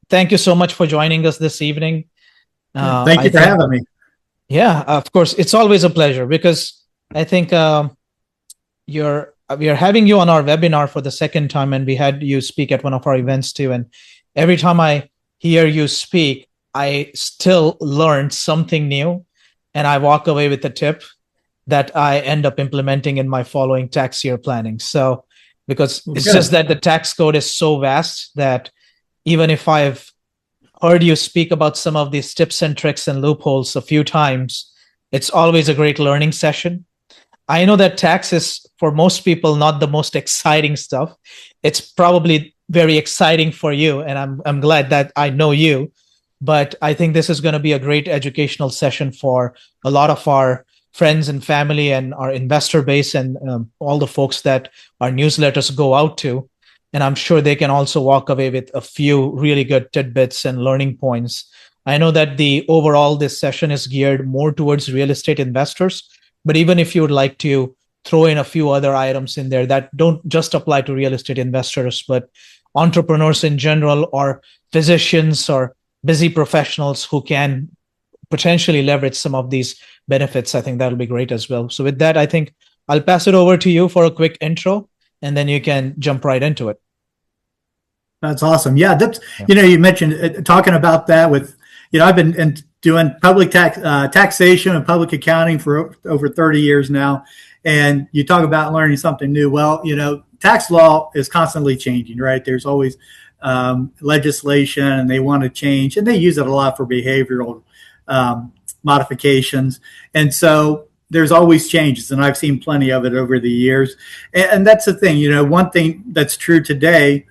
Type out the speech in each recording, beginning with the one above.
thank you so much for joining us this evening. Yeah, thank I you for think, having me. yeah, of course, it's always a pleasure because I think we are having you on our webinar for the second time, and we had you speak at one of our events too. And every time I hear you speak, I still learn something new, and I walk away with a tip that I end up implementing in my following tax year planning. So, because Well, it's just good. that the tax code is so vast that even if I've heard you speak about some of these tips and tricks and loopholes a few times, it's always a great learning session. I know that tax is for most people not the most exciting stuff. It's probably very exciting for you, and I'm glad that I know you. But I think this is going to be a great educational session for a lot of our friends and family and our investor base and all the folks that our newsletters go out to. And I'm sure they can also walk away with a few really good tidbits and learning points. I know that the overall this session is geared more towards real estate investors, but even if you would like to throw in a few other items in there that don't just apply to real estate investors, but entrepreneurs in general, or physicians, or busy professionals who can potentially leverage some of these benefits, I think that'll be great as well. So, with that, I think I'll pass it over to you for a quick intro, and then you can jump right into it. That's awesome. Yeah, that's Yeah. you mentioned talking about that with I've been doing public taxation and public accounting for over 30 years now, and you talk about learning something new. Well, tax law is constantly changing, right? There's always legislation, and they want to change, and they use it a lot for behavioral modifications, and so there's always changes, and I've seen plenty of it over the years. And that's the thing. One thing that's true today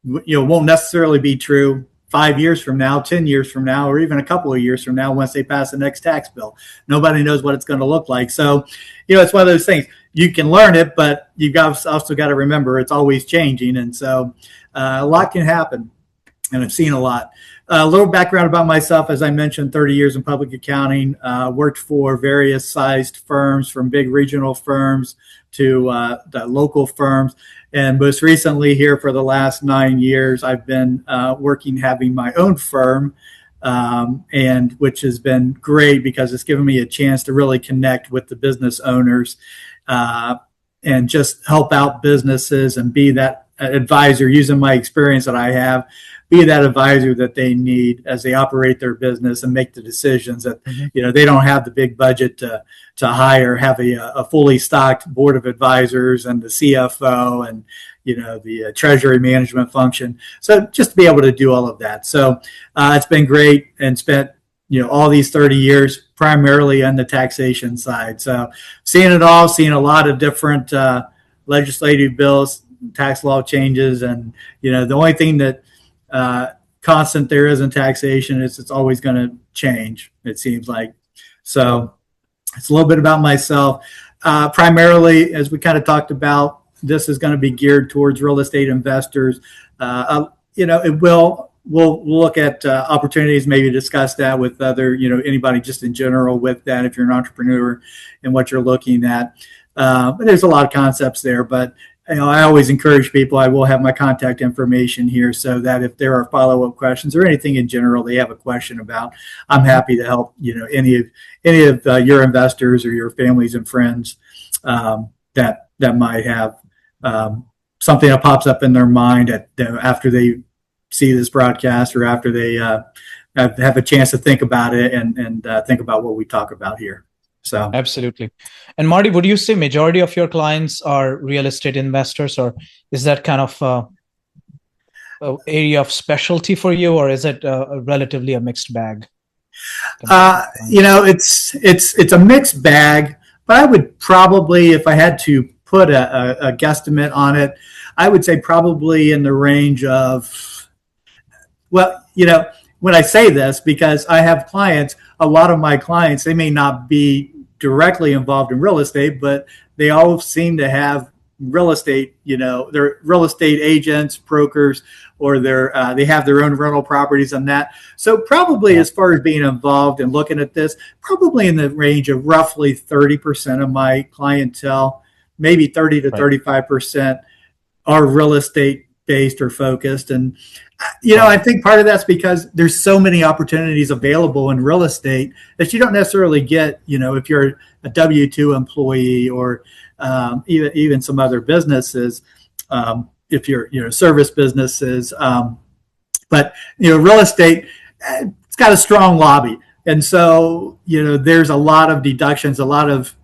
won't necessarily be true 5 years from now, 10 years from now, or even a couple of years from now once they pass the next tax bill. Nobody knows what it's going to look like. So, it's one of those things. You can learn it, but you've also got to remember it's always changing. And so a lot can happen, and I've seen a lot. A little background about myself. As I mentioned, 30 years in public accounting, worked for various sized firms, from big regional firms to the local firms. And most recently here for the last 9 years, I've been working, having my own firm, and which has been great because it's given me a chance to really connect with the business owners and just help out businesses and be that advisor, using my experience that I have, be that advisor that they need as they operate their business and make the decisions that they don't have the big budget to hire, have a fully stocked board of advisors and the CFO and the treasury management function. So just to be able to do all of that. So it's been great, and spent all these 30 years primarily on the taxation side. So seeing it all, seeing a lot of different legislative bills, tax law changes, and the only thing that constant there is in taxation is it's always going to change, it seems like. So it's a little bit about myself. Primarily, as we kind of talked about, this is going to be geared towards real estate investors. We'll look at opportunities, maybe discuss that with other, anybody just in general with that, if you're an entrepreneur and what you're looking at. But there's a lot of concepts there, but I always encourage people. I will have my contact information here, so that if there are follow-up questions or anything in general they have a question about, I'm happy to help. Any of your investors or your families and friends that might have something that pops up in their mind after they see this broadcast, or after they have a chance to think about it and think about what we talk about here. So Absolutely. And Marty, would you say majority of your clients are real estate investors, or is that kind of a area of specialty for you, or is it relatively a mixed bag? It's a mixed bag, but I would probably, if I had to put a guesstimate on it, I would say probably in the range of, well, when I say this, because I have clients, a lot of my clients, they may not be directly involved in real estate, but they all seem to have real estate, they're real estate agents, brokers, or they have their own rental properties on that. So probably, as far as being involved and looking at this, probably in the range of roughly 30% of my clientele, maybe 30 to 35% are real estate based or focused. And, I think part of that's because there's so many opportunities available in real estate that you don't necessarily get, if you're a W-2 employee or even some other businesses, if you're, service businesses. But, real estate, it's got a strong lobby. And so, there's a lot of deductions, a lot of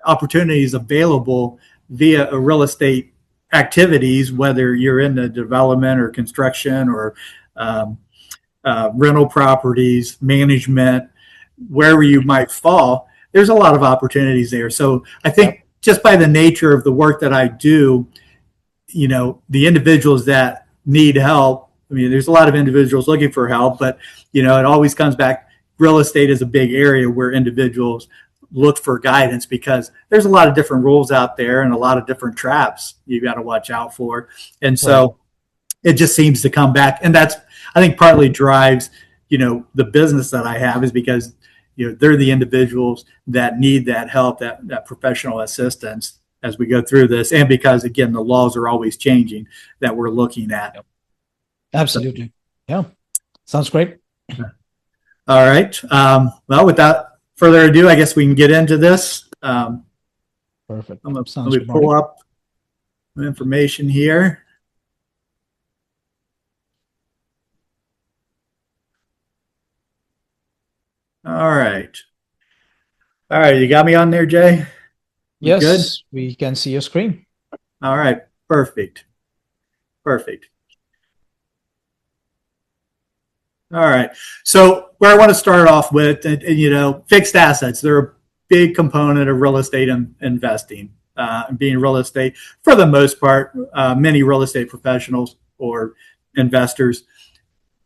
opportunities available via a real estate activities, whether you're in the development or construction or rental properties, management, wherever you might fall, there's a lot of opportunities there. So I think just by the nature of the work that I do, the individuals that need help, I mean, there's a lot of individuals looking for help, but, it always comes back. Real estate is a big area where individuals look for guidance because there's a lot of different rules out there and a lot of different traps you got to watch out for. And so it just seems to come back. And that's, I think, partly drives, the business that I have is because, they're the individuals that need that help, that professional assistance as we go through this. And because, again, the laws are always changing that we're looking at. Yep. Absolutely. Yeah. Sounds great. All right. Well, without further ado, I guess we can get into this. Perfect. Let me pull up the information here. All right. All right. You got me on there, Jay? Yes, good? We can see your screen. All right. Perfect. Perfect. All right. So where I want to start off with, fixed assets. They're a big component of real estate investing. Being real estate, for the most part, many real estate professionals or investors,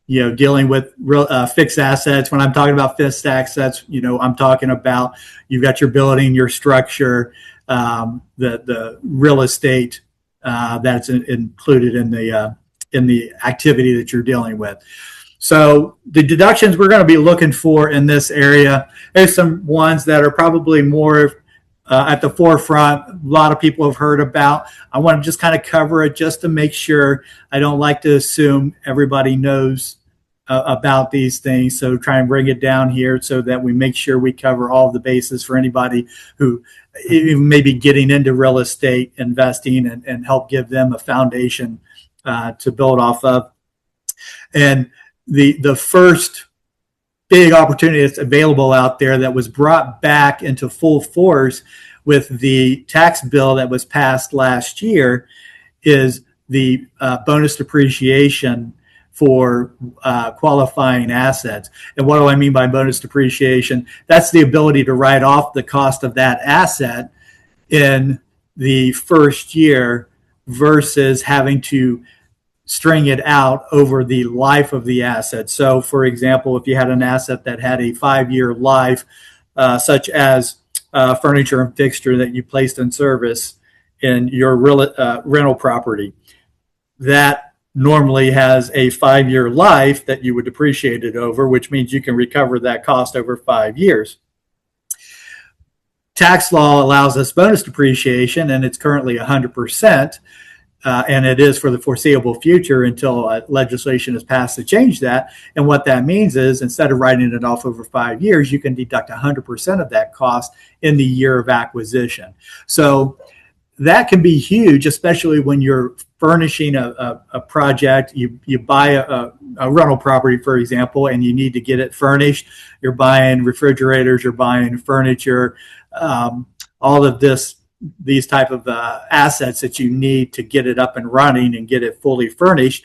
dealing with fixed assets. When I'm talking about fixed assets, I'm talking about you've got your building, your structure, the real estate that's included in the activity that you're dealing with. So the deductions we're going to be looking for in this area, there's some ones that are probably more at the forefront. A lot of people have heard about. I want to just kind of cover it just to make sure. I don't like to assume everybody knows about these things. So try and bring it down here so that we make sure we cover all the bases for anybody who may be getting into real estate investing and help give them a foundation to build off of. And the first big opportunity that's available out there that was brought back into full force with the tax bill that was passed last year is the bonus depreciation for qualifying assets. And what do I mean by bonus depreciation? That's the ability to write off the cost of that asset in the first year versus having to string it out over the life of the asset. So, for example, if you had an asset that had a 5-year life, such as furniture and fixture that you placed in service in your rental property, that normally has a 5-year life that you would depreciate it over, which means you can recover that cost over 5 years. Tax law allows us bonus depreciation, and it's currently 100%. And it is for the foreseeable future until legislation is passed to change that. And what that means is instead of writing it off over 5 years, you can deduct 100% of that cost in the year of acquisition. So that can be huge, especially when you're furnishing a project. You buy a rental property, for example, and you need to get it furnished. You're buying refrigerators, you're buying furniture, all of these type of assets that you need to get it up and running and get it fully furnished.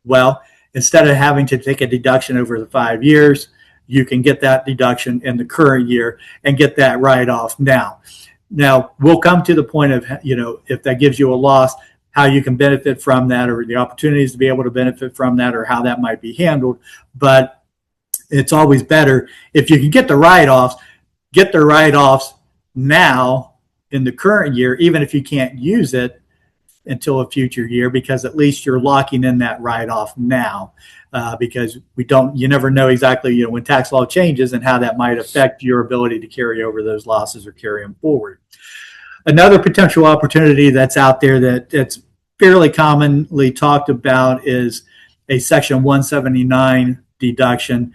Well, instead of having to take a deduction over the 5 years, you can get that deduction in the current year and get that write-off now. Now, we'll come to the point of, if that gives you a loss, how you can benefit from that or the opportunities to be able to benefit from that or how that might be handled. But it's always better if you can get the write-offs now in the current year, even if you can't use it until a future year, because at least you're locking in that write-off now, because you never know exactly, when tax law changes and how that might affect your ability to carry over those losses or carry them forward. Another potential opportunity that's out there that's fairly commonly talked about is a Section 179 deduction,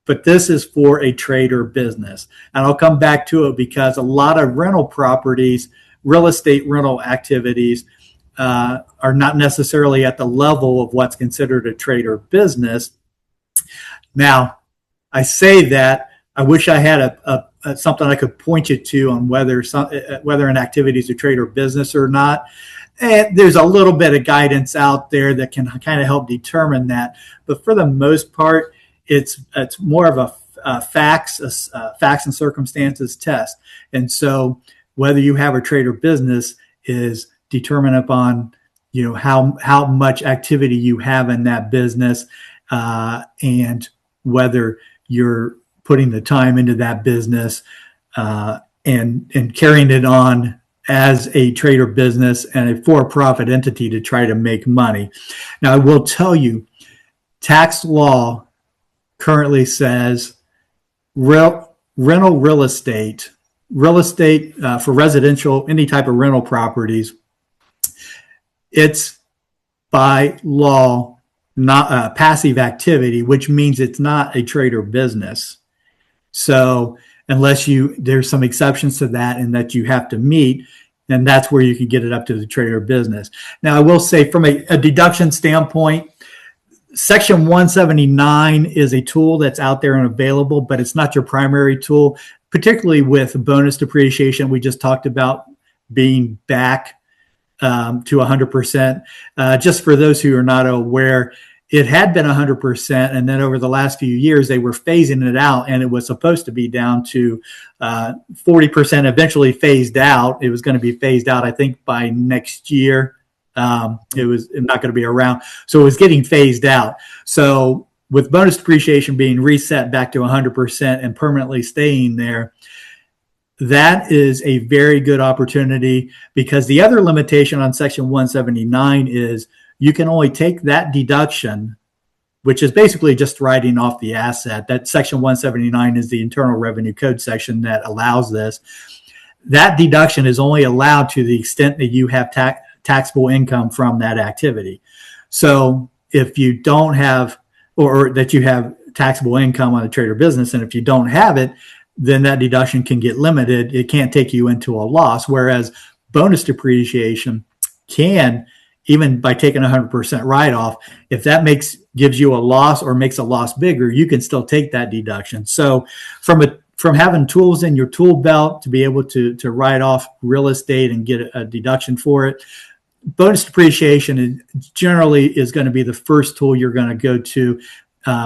but this is for a trade or business. And I'll come back to it because a lot of rental properties, real estate rental activities, are not necessarily at the level of what's considered a trade or business. Now, I say that I wish I had a something I could point you to on whether an activity is a trade or business or not. And there's a little bit of guidance out there that can kind of help determine that. But for the most part, it's more of a facts and circumstances test. And so whether you have a trade or business is determined upon how much activity you have in that business, and whether you're putting the time into that business, and carrying it on as a trade or business and a for-profit entity to try to make money. Now, I will tell you, tax law currently says rental real estate for residential, any type of rental properties, it's by law not a passive activity, which means it's not a trade or business. So unless there's some exceptions to that and that you have to meet, and that's where you can get it up to the trade or business. Now, I will say from a deduction standpoint, Section 179 is a tool that's out there and available, but it's not your primary tool, particularly with bonus depreciation. We just talked about being back to 100%. Just for those who are not aware, it had been 100%, and then over the last few years, they were phasing it out, and it was supposed to be down to 40%, eventually phased out. It was going to be phased out, I think, by next year. It was not going to be around. So it was getting phased out. So with bonus depreciation being reset back to 100% and permanently staying there, that is a very good opportunity, because the other limitation on Section 179 is you can only take that deduction, which is basically just writing off the asset. That Section 179 is the Internal Revenue Code section that allows this. That deduction is only allowed to the extent that you have taxable income from that activity. So if you don't have, or that you have taxable income on a trade or business, and if you don't have it, then that deduction can get limited. It can't take you into a loss, whereas bonus depreciation can, even by taking 100% write-off, if that gives you a loss or makes a loss bigger, you can still take that deduction. So from having tools in your tool belt to be able to write off real estate and get a deduction for it, bonus depreciation generally is going to be the first tool you're going to go to.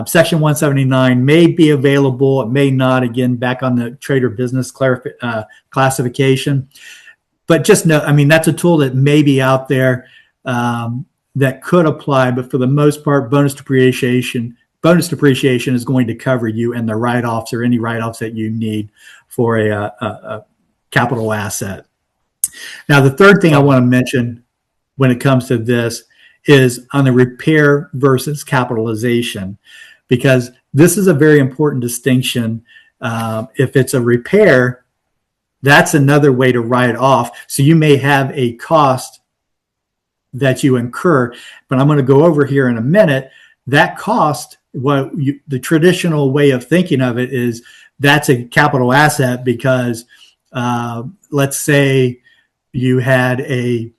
Section 179 may be available. It may not, again, back on the trade or business classification. But just know, that's a tool that may be out there that could apply. But for the most part, bonus depreciation is going to cover you and the write-offs or any write-offs that you need for a capital asset. Now, the third thing I want to mention when it comes to this is on the repair versus capitalization, because this is a very important distinction. If it's a repair, that's another way to write off. So you may have a cost that you incur, but I'm going to go over here in a minute. That cost, the traditional way of thinking of it is that's a capital asset, because let's say you had a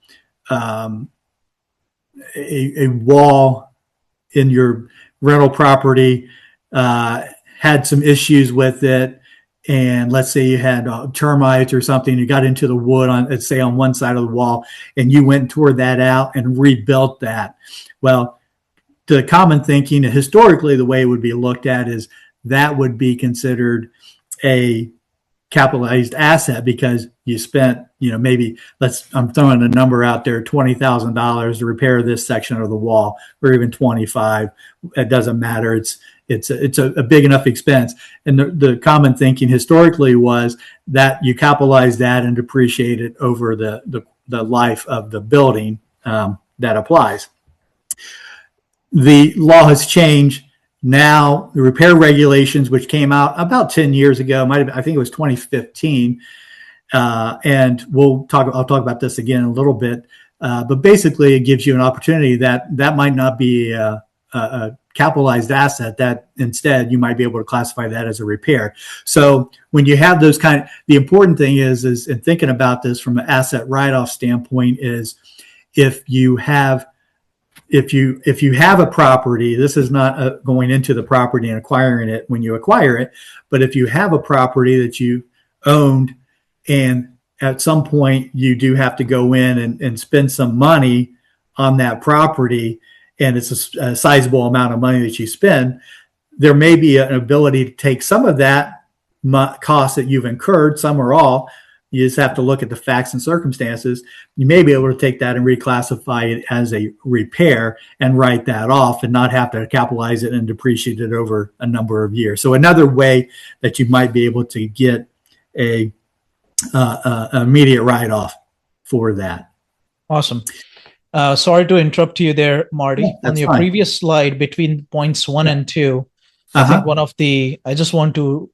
wall in your rental property, had some issues with it, and let's say you had termites or something, you got into the wood on, let's say, on one side of the wall, and you went and tore that out and rebuilt that. Well, the common thinking, historically, the way it would be looked at is that would be considered a capitalized asset, because you spent, maybe I'm throwing a number out there, $20,000 to repair this section of the wall, or even 25. It doesn't matter. It's a big enough expense. And the common thinking historically was that you capitalize that and depreciate it over the life of the building. That applies. The law has changed. Now, the repair regulations, which came out about 10 years ago, I think it was 2015, and I'll talk about this again in a little bit. But basically, it gives you an opportunity that might not be a capitalized asset, that instead you might be able to classify that as a repair. So when you have those the important thing is in thinking about this from an asset write-off standpoint is if you have a property, this is not going into the property and acquiring it when you acquire it, but if you have a property that you owned and at some point you do have to go in and spend some money on that property, and it's a sizable amount of money that you spend, there may be an ability to take some of that cost that you've incurred, some or all. You just have to look at the facts and circumstances. You may be able to take that and reclassify it as a repair and write that off and not have to capitalize it and depreciate it over a number of years. So another way that you might be able to get a immediate write-off for that. Awesome. Sorry to interrupt you there, Marty. Yeah, on your fine. previous slide between points 1 and 2, I think I just want to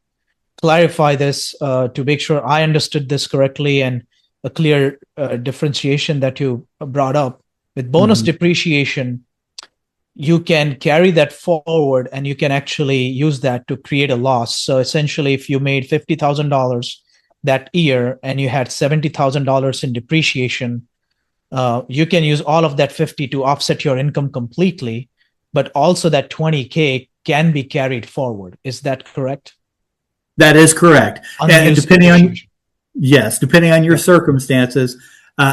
clarify this to make sure I understood this correctly, and a clear differentiation that you brought up. With bonus depreciation, you can carry that forward and you can actually use that to create a loss. So essentially, if you made $50,000 that year and you had $70,000 in depreciation, you can use all of that 50 to offset your income completely, but also that 20K can be carried forward. Is that correct? That is correct. And depending on your circumstances,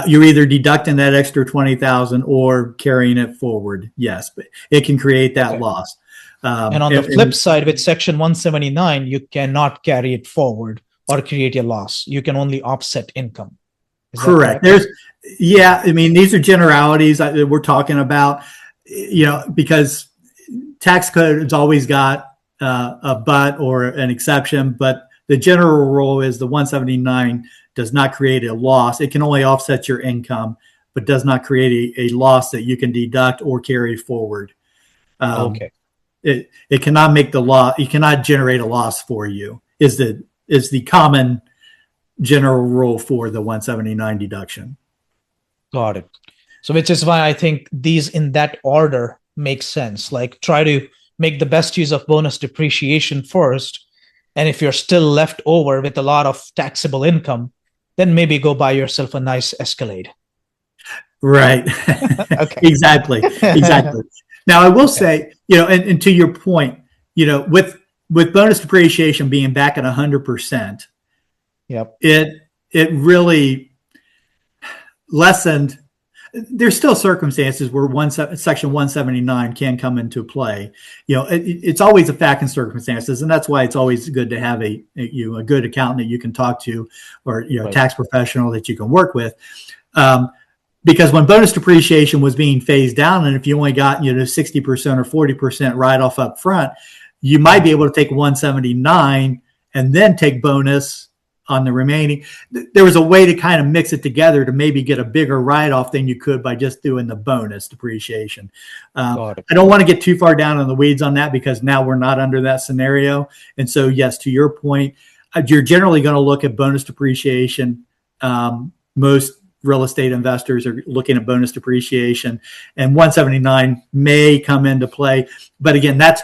you're either deducting that extra 20,000 or carrying it forward. Yes, but it can create that loss. And on the flip side, with Section 179, you cannot carry it forward or create a loss. You can only offset income. Correct. I mean, these are generalities that we're talking about, because tax code has always got a but or an exception, but the general rule is the 179 does not create a loss. It can only offset your income, but does not create a loss that you can deduct or carry forward. Okay. It cannot make the law. You cannot generate a loss for you. Is the common general rule for the 179 deduction. Got it. So which is why I think these in that order make sense. Like, try to make the best use of bonus depreciation first. And if you're still left over with a lot of taxable income, then maybe go buy yourself a nice Escalade. Right. Okay. Exactly. Now, I will say, and to your point, with bonus depreciation being back at 100%, yep, it really lessened. There's still circumstances where Section 179 can come into play. It's always a fact and circumstances, and that's why it's always good to have a good accountant that you can talk to, or a tax professional that you can work with. Because when bonus depreciation was being phased down, and if you only got 60% or 40% write-off up front, you might be able to take 179 and then take bonus on the remaining. There was a way to kind of mix it together to maybe get a bigger write-off than you could by just doing the bonus depreciation. I don't want to get too far down in the weeds on that, because now we're not under that scenario. And so, yes, to your point, you're generally going to look at bonus depreciation. Most real estate investors are looking at bonus depreciation, and 179 may come into play. But again, that's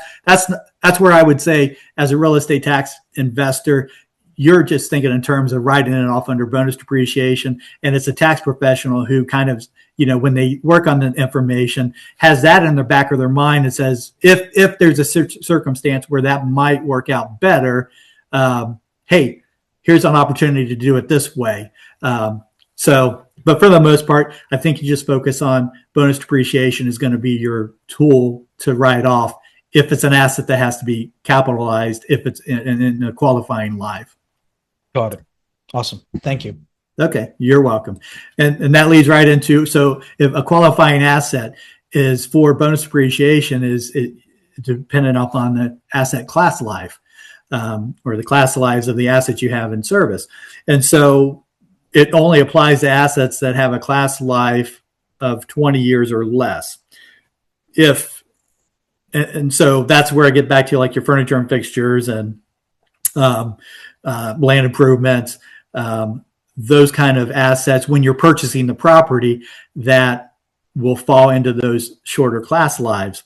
where I would say, as a real estate tax investor, you're just thinking in terms of writing it off under bonus depreciation. And it's a tax professional who kind of, when they work on the information, has that in the back of their mind and says, if there's a circumstance where that might work out better, hey, here's an opportunity to do it this way. But for the most part, I think you just focus on bonus depreciation is going to be your tool to write off if it's an asset that has to be capitalized, if it's in a qualifying life. Got it. Awesome. Thank you. Okay, you're welcome. And that leads right into, so if a qualifying asset is for bonus depreciation, is dependent upon the asset class life, or the class lives of the assets you have in service. And so it only applies to assets that have a class life of 20 years or less. And so that's where I get back to, like, your furniture and fixtures and land improvements. those kind of assets when you're purchasing the property that will fall into those shorter class lives,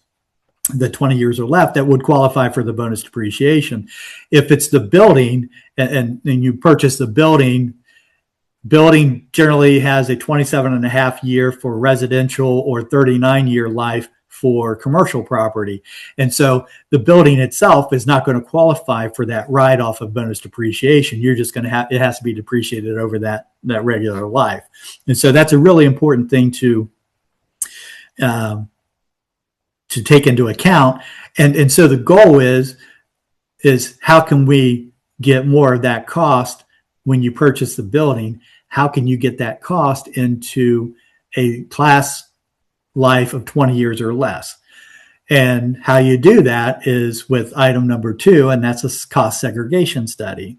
the 20 years or left, that would qualify for the bonus depreciation. If it's the building and you purchase the building generally has a 27 and a half year for residential or 39-year life for commercial property. And so the building itself is not going to qualify for that write-off of bonus depreciation. You're just going to have, it has to be depreciated over that regular life. And so that's a really important thing to take into account. And so the goal is how can we get more of that cost when you purchase the building? How can you get that cost into a class life of 20 years or less? And how you do that is with item number 2, and that's a cost segregation study.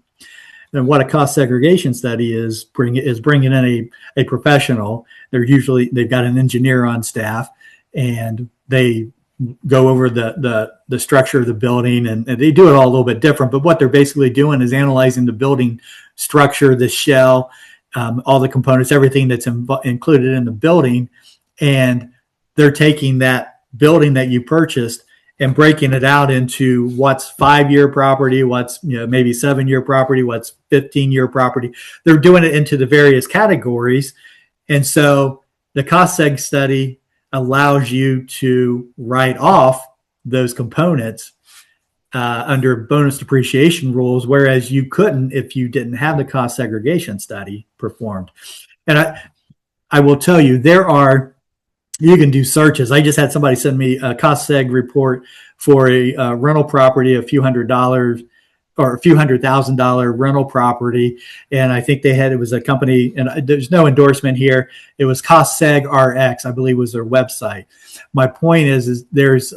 And what a cost segregation study is bringing in a professional. They've got an engineer on staff, and they go over the structure of the building, and they do it all a little bit different. But what they're basically doing is analyzing the building structure, the shell, all the components, everything that's included in the building, and they're taking that building that you purchased and breaking it out into what's 5-year property, what's maybe 7-year property, what's 15-year property. They're doing it into the various categories, and so the cost seg study allows you to write off those components under bonus depreciation rules, whereas you couldn't if you didn't have the cost segregation study performed. And I will tell you, you can do searches. I just had somebody send me a cost seg report for a rental property, a few $100,000 or a few $100,000 rental property. And I think it was a company, and there's no endorsement here. It was Cost Seg RX, I believe was their website. My point is there's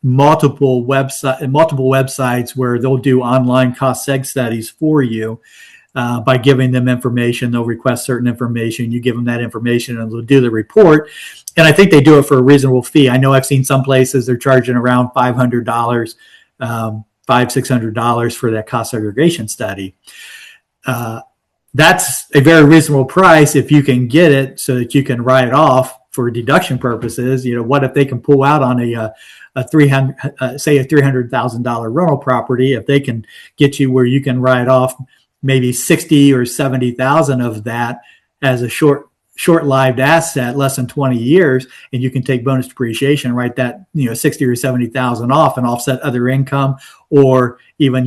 multiple websites where they'll do online cost seg studies for you. By giving them information, they'll request certain information. You give them that information and they'll do the report. And I think they do it for a reasonable fee. I know I've seen some places they're charging around $500, $600 for that cost segregation study. That's a very reasonable price if you can get it so that you can write it off for deduction purposes. What if they can pull out on a $300,000 rental property? If they can get you where you can write off maybe 60 or 70,000 of that as a short-lived asset, less than 20 years, and you can take bonus depreciation, write that 60 or 70,000 off and offset other income, or even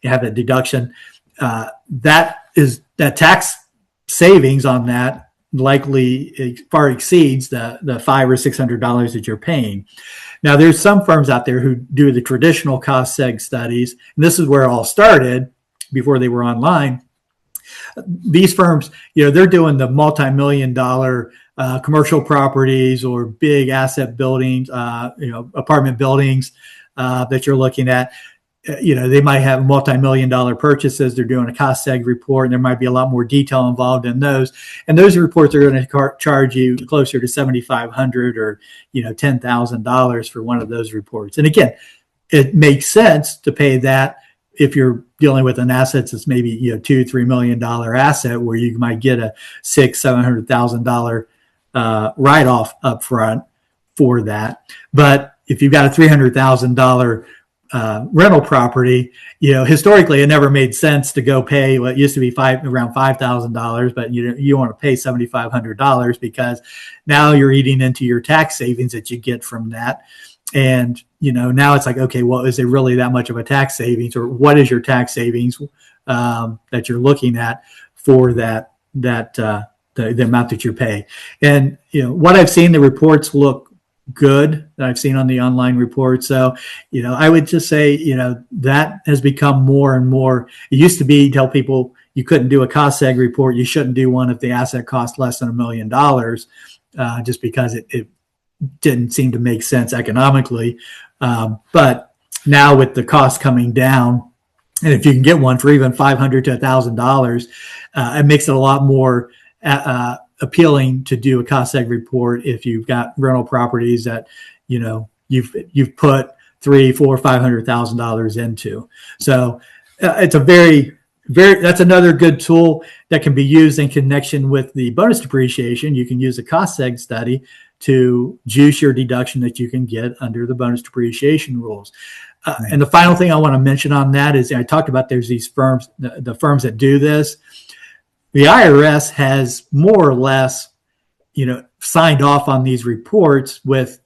have a deduction. That tax savings on that likely far exceeds the $500 or $600 that you're paying. Now, there's some firms out there who do the traditional cost seg studies, and this is where it all started before they were online. These firms, they're doing the multi-million-dollar commercial properties or big asset buildings, apartment buildings that you're looking at. They might have multi-million-dollar purchases. They're doing a cost seg report, and there might be a lot more detail involved in those. And those reports are going to charge you closer to $7,500 or $10,000 for one of those reports. And again, it makes sense to pay that if you're dealing with an asset that's maybe $2-3 million asset, where you might get a $600,000-$700,000 write-off up front for that. But if you've got a $300,000 rental property, historically it never made sense to go pay what used to be around $5,000, but you want to pay $7,500 because now you're eating into your tax savings that you get from that. And now it's like, okay, well, is it really that much of a tax savings, or what is your tax savings that you're looking at for the amount that you pay? And what I've seen, the reports look good that I've seen on the online reports. So I would just say that has become more and more. It used to be tell people you couldn't do a cost seg report, you shouldn't do one if the asset cost less than $1 million, just because it didn't seem to make sense economically. But now with the cost coming down, and if you can get one for even $500 to $1,000, it makes it a lot more appealing to do a cost seg report if you've got rental properties that you've put $300,000, $400,000, $500,000 into. So it's a very That's another good tool that can be used in connection with the bonus depreciation. You can use a cost seg study to juice your deduction that you can get under the bonus depreciation rules. And the final thing I want to mention on that is I talked about there's these firms, the firms that do this. The IRS has more or less, signed off on these reports with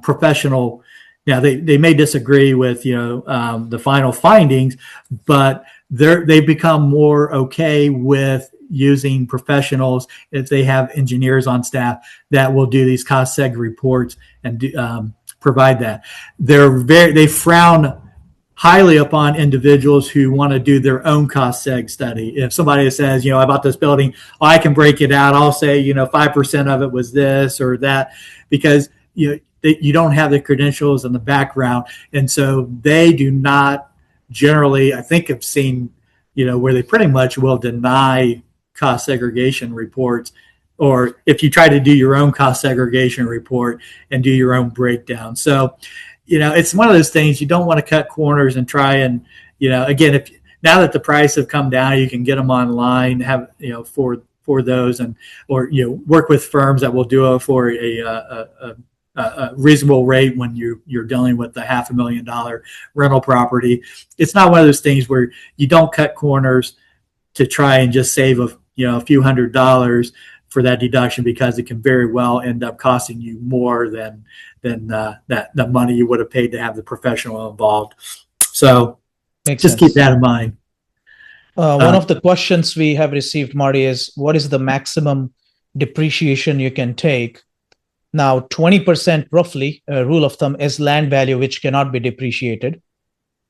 professional. Now they may disagree with the final findings, but they've become more okay with using professionals if they have engineers on staff that will do these cost seg reports and provide that. They frown highly upon individuals who want to do their own cost seg study. If somebody says, I bought this building, I can break it out. I'll say, 5% of it was this or that, because you don't have the credentials and the background. And so they do not generally, I think I've seen, where they pretty much will deny cost segregation reports, or if you try to do your own cost segregation report and do your own breakdown. So, it's one of those things you don't want to cut corners and try and, again, if now that the price have come down, you can get them online, have, for those, and, or, work with firms that will do it for a reasonable rate when you're dealing with the $500,000 rental property. It's not one of those things where you don't cut corners to try and just save a few $100s for that deduction, because it can very well end up costing you more than the money you would have paid to have the professional involved. So Makes just sense. keep that in mind. One of the questions we have received, Marty, is what is the maximum depreciation you can take? Now, 20% roughly, rule of thumb, is land value, which cannot be depreciated.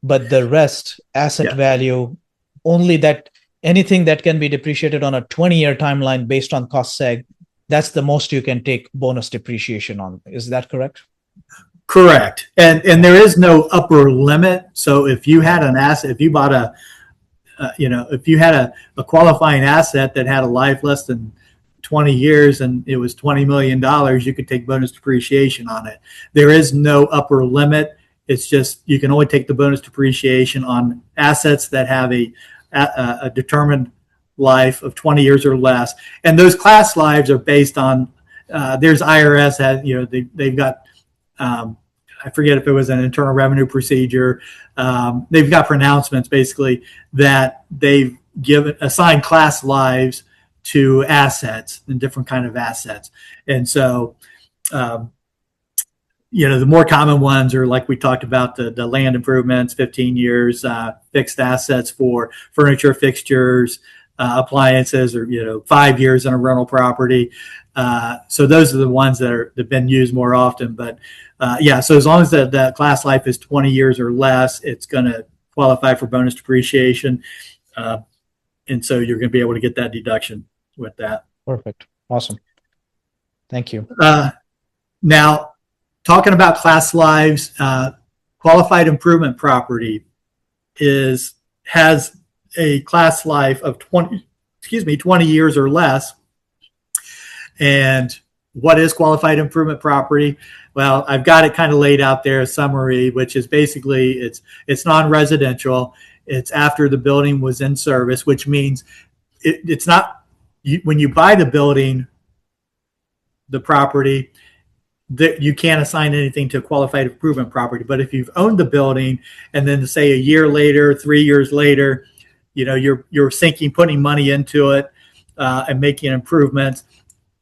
But the rest, asset value, only that anything that can be depreciated on a 20-year timeline based on cost seg, that's the most you can take bonus depreciation on. Is that correct? Correct. And there is no upper limit. So if you had an asset, if you bought if you had a qualifying asset that had a life less than 20 years and it was $20 million, you could take bonus depreciation on it. There is no upper limit. It's just you can only take the bonus depreciation on assets that have a determined life of 20 years or less. And those class lives are based on, there's IRS has, they've got, I forget if it was an internal revenue procedure. They've got pronouncements basically that they've assigned class lives to assets and different kind of assets. And so, the more common ones are, like we talked about, the land improvements, 15 years, fixed assets for furniture, fixtures, appliances, or 5 years in a rental property. So those are the ones that have been used more often. But so as long as the class life is 20 years or less, it's going to qualify for bonus depreciation. And so you're going to be able to get that deduction with that. Perfect. Awesome. Thank you. Now, talking about class lives, qualified improvement property has a class life of 20 years or less. And what is qualified improvement property? Well, I've got it kind of laid out there, a summary, which is basically it's non-residential. It's after the building was in service, which means it's not, when you buy the building, the property, that you can't assign anything to a qualified improvement property. But if you've owned the building and then say a year later, 3 years later, you're putting money into it and making improvements,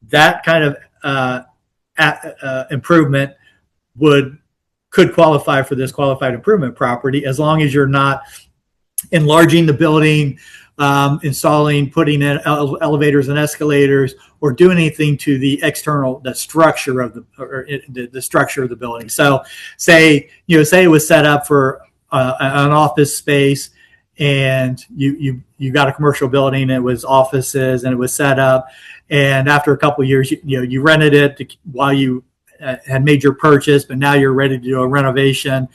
that kind of improvement could qualify for this qualified improvement property, as long as you're not enlarging the building, putting in elevators and escalators, or doing anything to the structure of the structure of the building. So say it was set up for an office space, and you got a commercial building, it was offices and it was set up, and after a couple of years, you rented it while you had made your purchase, but now you're ready to do a renovation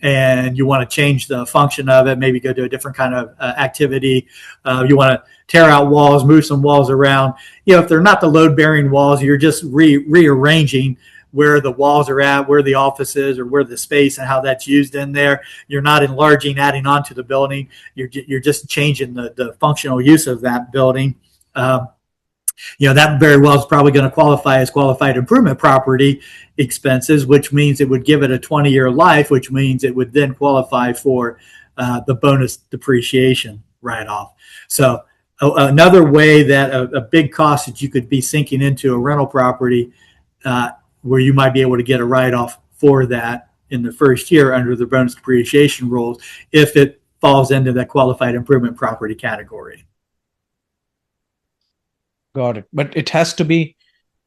and you want to change the function of it, maybe go to a different kind of activity. You want to tear out walls, move some walls around. If they're not the load-bearing walls, you're just rearranging where the walls are at, where the office is, or where the space and how that's used in there. You're not enlarging, adding on to the building. You're just changing the functional use of that building. That very well is probably going to qualify as qualified improvement property expenses, which means it would give it a 20-year life, which means it would then qualify for the bonus depreciation write-off. So another way that a big cost that you could be sinking into a rental property where you might be able to get a write-off for that in the first year under the bonus depreciation rules if it falls into that qualified improvement property category. Got it. But it has to be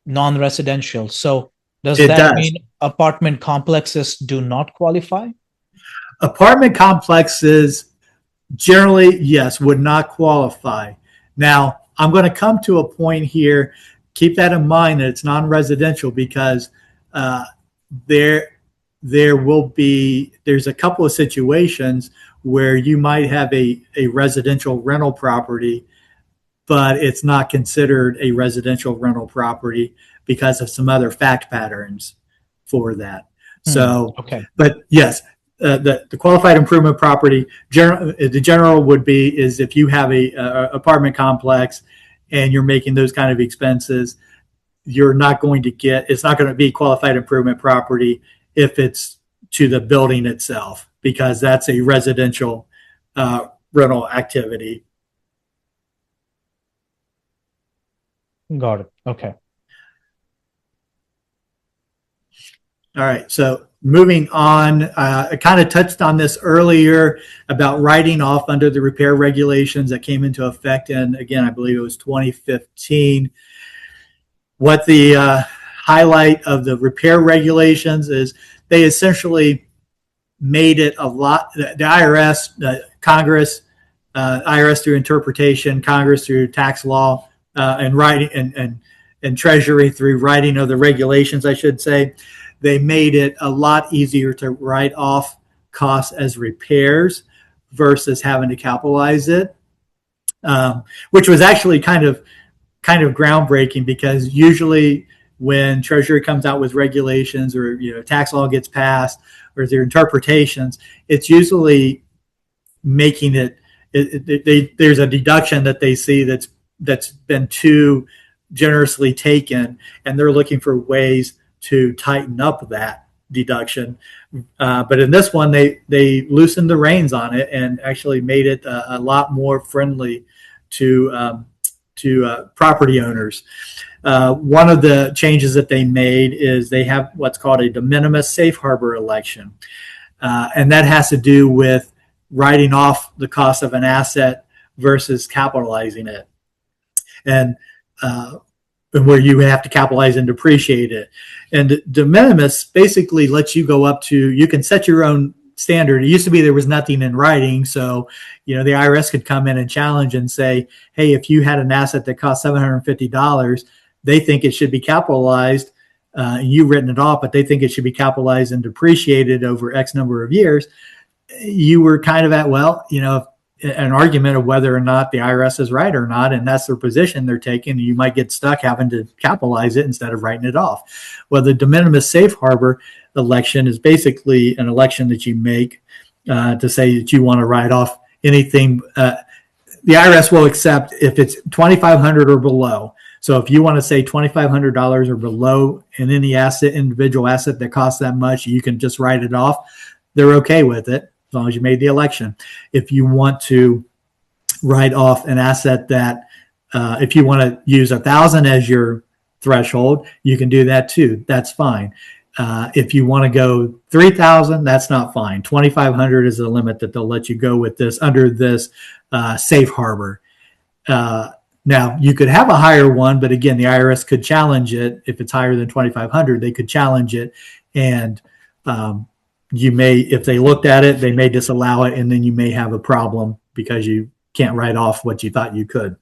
non-residential. So does It that does. mean apartment complexes do not qualify? Apartment complexes generally, yes, would not qualify. Now, I'm going to come to a point here. Keep that in mind that it's non-residential because there's a couple of situations where you might have a residential rental property, but it's not considered a residential rental property because of some other fact patterns for that. So, okay. But yes, the qualified improvement property, the general would be is if you have a apartment complex and you're making those kind of expenses, you're not going to get, it's not going to be qualified improvement property if it's to the building itself, because that's a residential rental activity. Got it. Okay. All right. So moving on, I kind of touched on this earlier about writing off under the repair regulations that came into effect in, again, I believe it was 2015. What the highlight of the repair regulations is they essentially made it a lot, the IRS, Congress, IRS through interpretation, Congress through tax law, and writing and Treasury through writing of the regulations, I should say. They made it a lot easier to write off costs as repairs versus having to capitalize it, which was actually kind of groundbreaking, because usually when Treasury comes out with regulations or tax law gets passed or their interpretations, it's usually making there's a deduction that they see that's been too generously taken, and they're looking for ways to tighten up that deduction. But in this one, they loosened the reins on it and actually made it a lot more friendly to property owners. One of the changes that they made is they have what's called a de minimis safe harbor election. And that has to do with writing off the cost of an asset versus capitalizing it. And where you have to capitalize and depreciate it. And de minimis basically lets you go up to, you can set your own standard. It used to be there was nothing in writing. So, the IRS could come in and challenge and say, hey, if you had an asset that cost $750, they think it should be capitalized. You've written it off, but they think it should be capitalized and depreciated over X number of years. You were kind of at, an argument of whether or not the IRS is right or not, and that's their position they're taking. You might get stuck having to capitalize it instead of writing it off. Well, the de minimis safe harbor election is basically an election that you make to say that you want to write off anything. The IRS will accept if it's $2,500 or below. So if you want to say $2,500 or below in any individual asset that costs that much, you can just write it off. They're okay with it as long as you made the election. If you want to write off an asset that, if you want to use 1,000 as your threshold, you can do that too. That's fine. If you want to go 3,000, that's not fine. 2,500 is the limit that they'll let you go with this under this safe harbor. Now, you could have a higher one, but again, the IRS could challenge it. If it's higher than 2,500, they could challenge it, and you may, if they looked at it, they may disallow it, and then you may have a problem because you can't write off what you thought you could.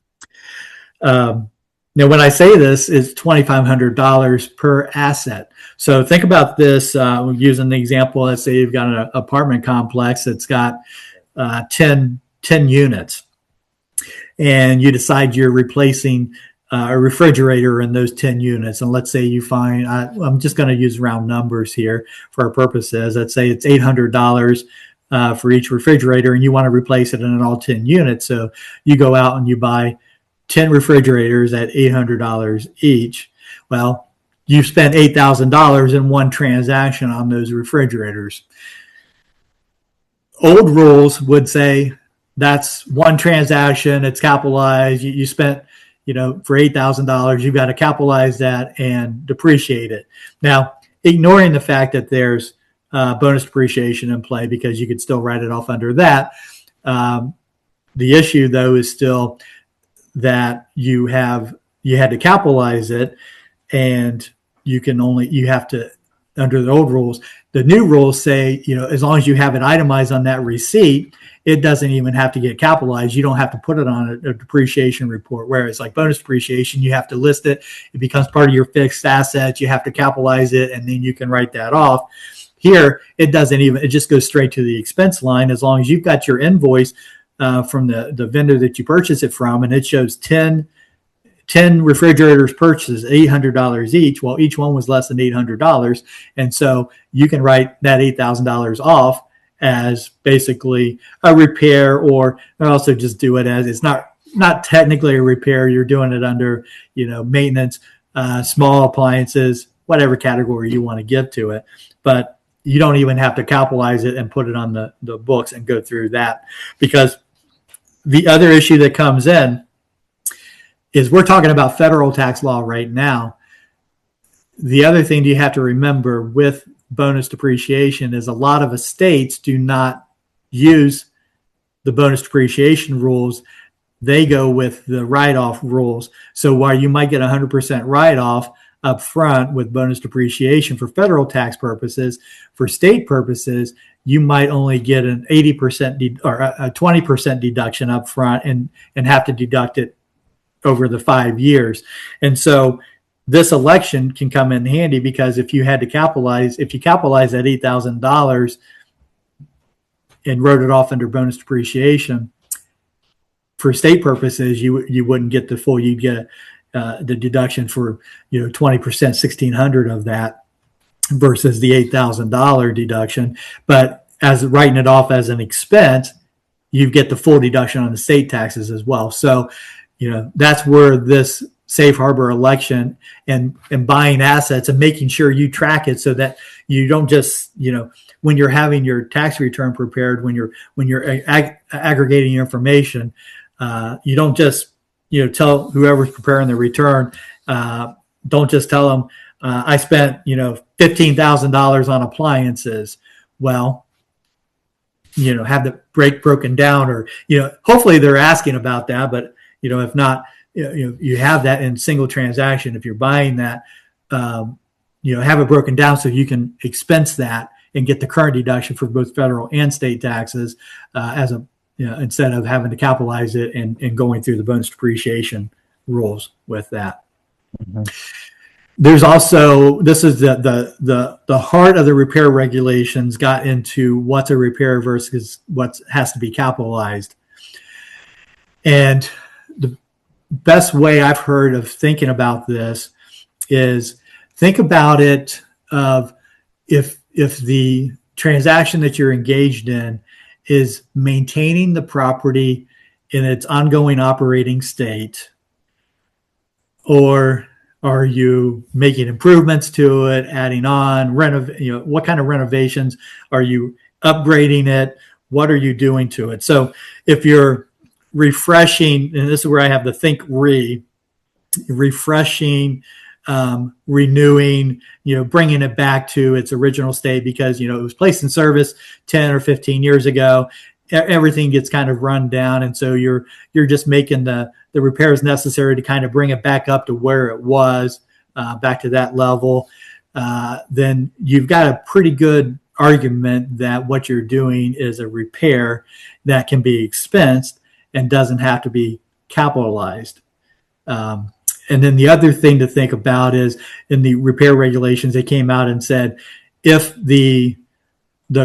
Now, when I say this, it's $2,500 per asset. So think about this, using the example, let's say you've got an apartment complex that's got 10 units, and you decide you're replacing a refrigerator in those 10 units. And let's say you find, I'm just going to use round numbers here for our purposes. Let's say it's $800 for each refrigerator, and you want to replace it in all 10 units. So you go out and you buy 10 refrigerators at $800 each. Well, you spent $8,000 in one transaction on those refrigerators. Old rules would say that's one transaction, it's capitalized. You spent, for $8,000, you've got to capitalize that and depreciate it. Now, ignoring the fact that there's bonus depreciation in play, because you could still write it off under that. The issue, though, is still that you had to capitalize it, and you have to, under the old rules. The new rules say, as long as you have it itemized on that receipt, it doesn't even have to get capitalized. You don't have to put it on a depreciation report. Whereas like bonus depreciation, you have to list it. It becomes part of your fixed assets. You have to capitalize it, and then you can write that off. Here, it just goes straight to the expense line. As long as you've got your invoice from the vendor that you purchase it from, and it shows 10 refrigerators purchased, $800 each. Well, each one was less than $800. And so you can write that $8,000 off as basically a repair, or also just do it as, it's not technically a repair. You're doing it under, maintenance, small appliances, whatever category you want to give to it. But you don't even have to capitalize it and put it on the books and go through that. Because the other issue that comes in is we're talking about federal tax law right now. The other thing you have to remember with bonus depreciation is a lot of estates do not use the bonus depreciation rules. They go with the write-off rules. So while you might get 100% write-off up front with bonus depreciation for federal tax purposes, for state purposes, you might only get an 80% or a 20% deduction up front and have to deduct it over the 5 years. And so this election can come in handy, because if you capitalize that $8,000 and wrote it off under bonus depreciation, for state purposes, you wouldn't get the full, you'd get the deduction for 20%, $1,600 of that versus the $8,000 deduction. But as writing it off as an expense, you get the full deduction on the state taxes as well. So that's where this safe harbor election and buying assets and making sure you track it, so that you don't just, when you're having your tax return prepared, when you're aggregating information, you don't just, tell whoever's preparing the return, don't just tell them, I spent, $15,000 on appliances. Well, have the break broken down, or, hopefully they're asking about that, but if not, you have that in single transaction. If you're buying that, have it broken down so you can expense that and get the current deduction for both federal and state taxes, instead of having to capitalize it and going through the bonus depreciation rules with that. Mm-hmm. There's also, this is the heart of the repair regulations, got into what's a repair versus what has to be capitalized. And the best way I've heard of thinking about this is, think about it of if the transaction that you're engaged in is maintaining the property in its ongoing operating state, or are you making improvements to it, adding on, what kind of renovations are you upgrading it? What are you doing to it? So if you're refreshing, and this is where I have the think refreshing, renewing, bringing it back to its original state, because, it was placed in service 10 or 15 years ago. Everything gets kind of run down. And so you're just making the repairs necessary to kind of bring it back up to where it was, back to that level. Then you've got a pretty good argument that what you're doing is a repair that can be expensed and doesn't have to be capitalized. And then the other thing to think about is, in the repair regulations, they came out and said, if the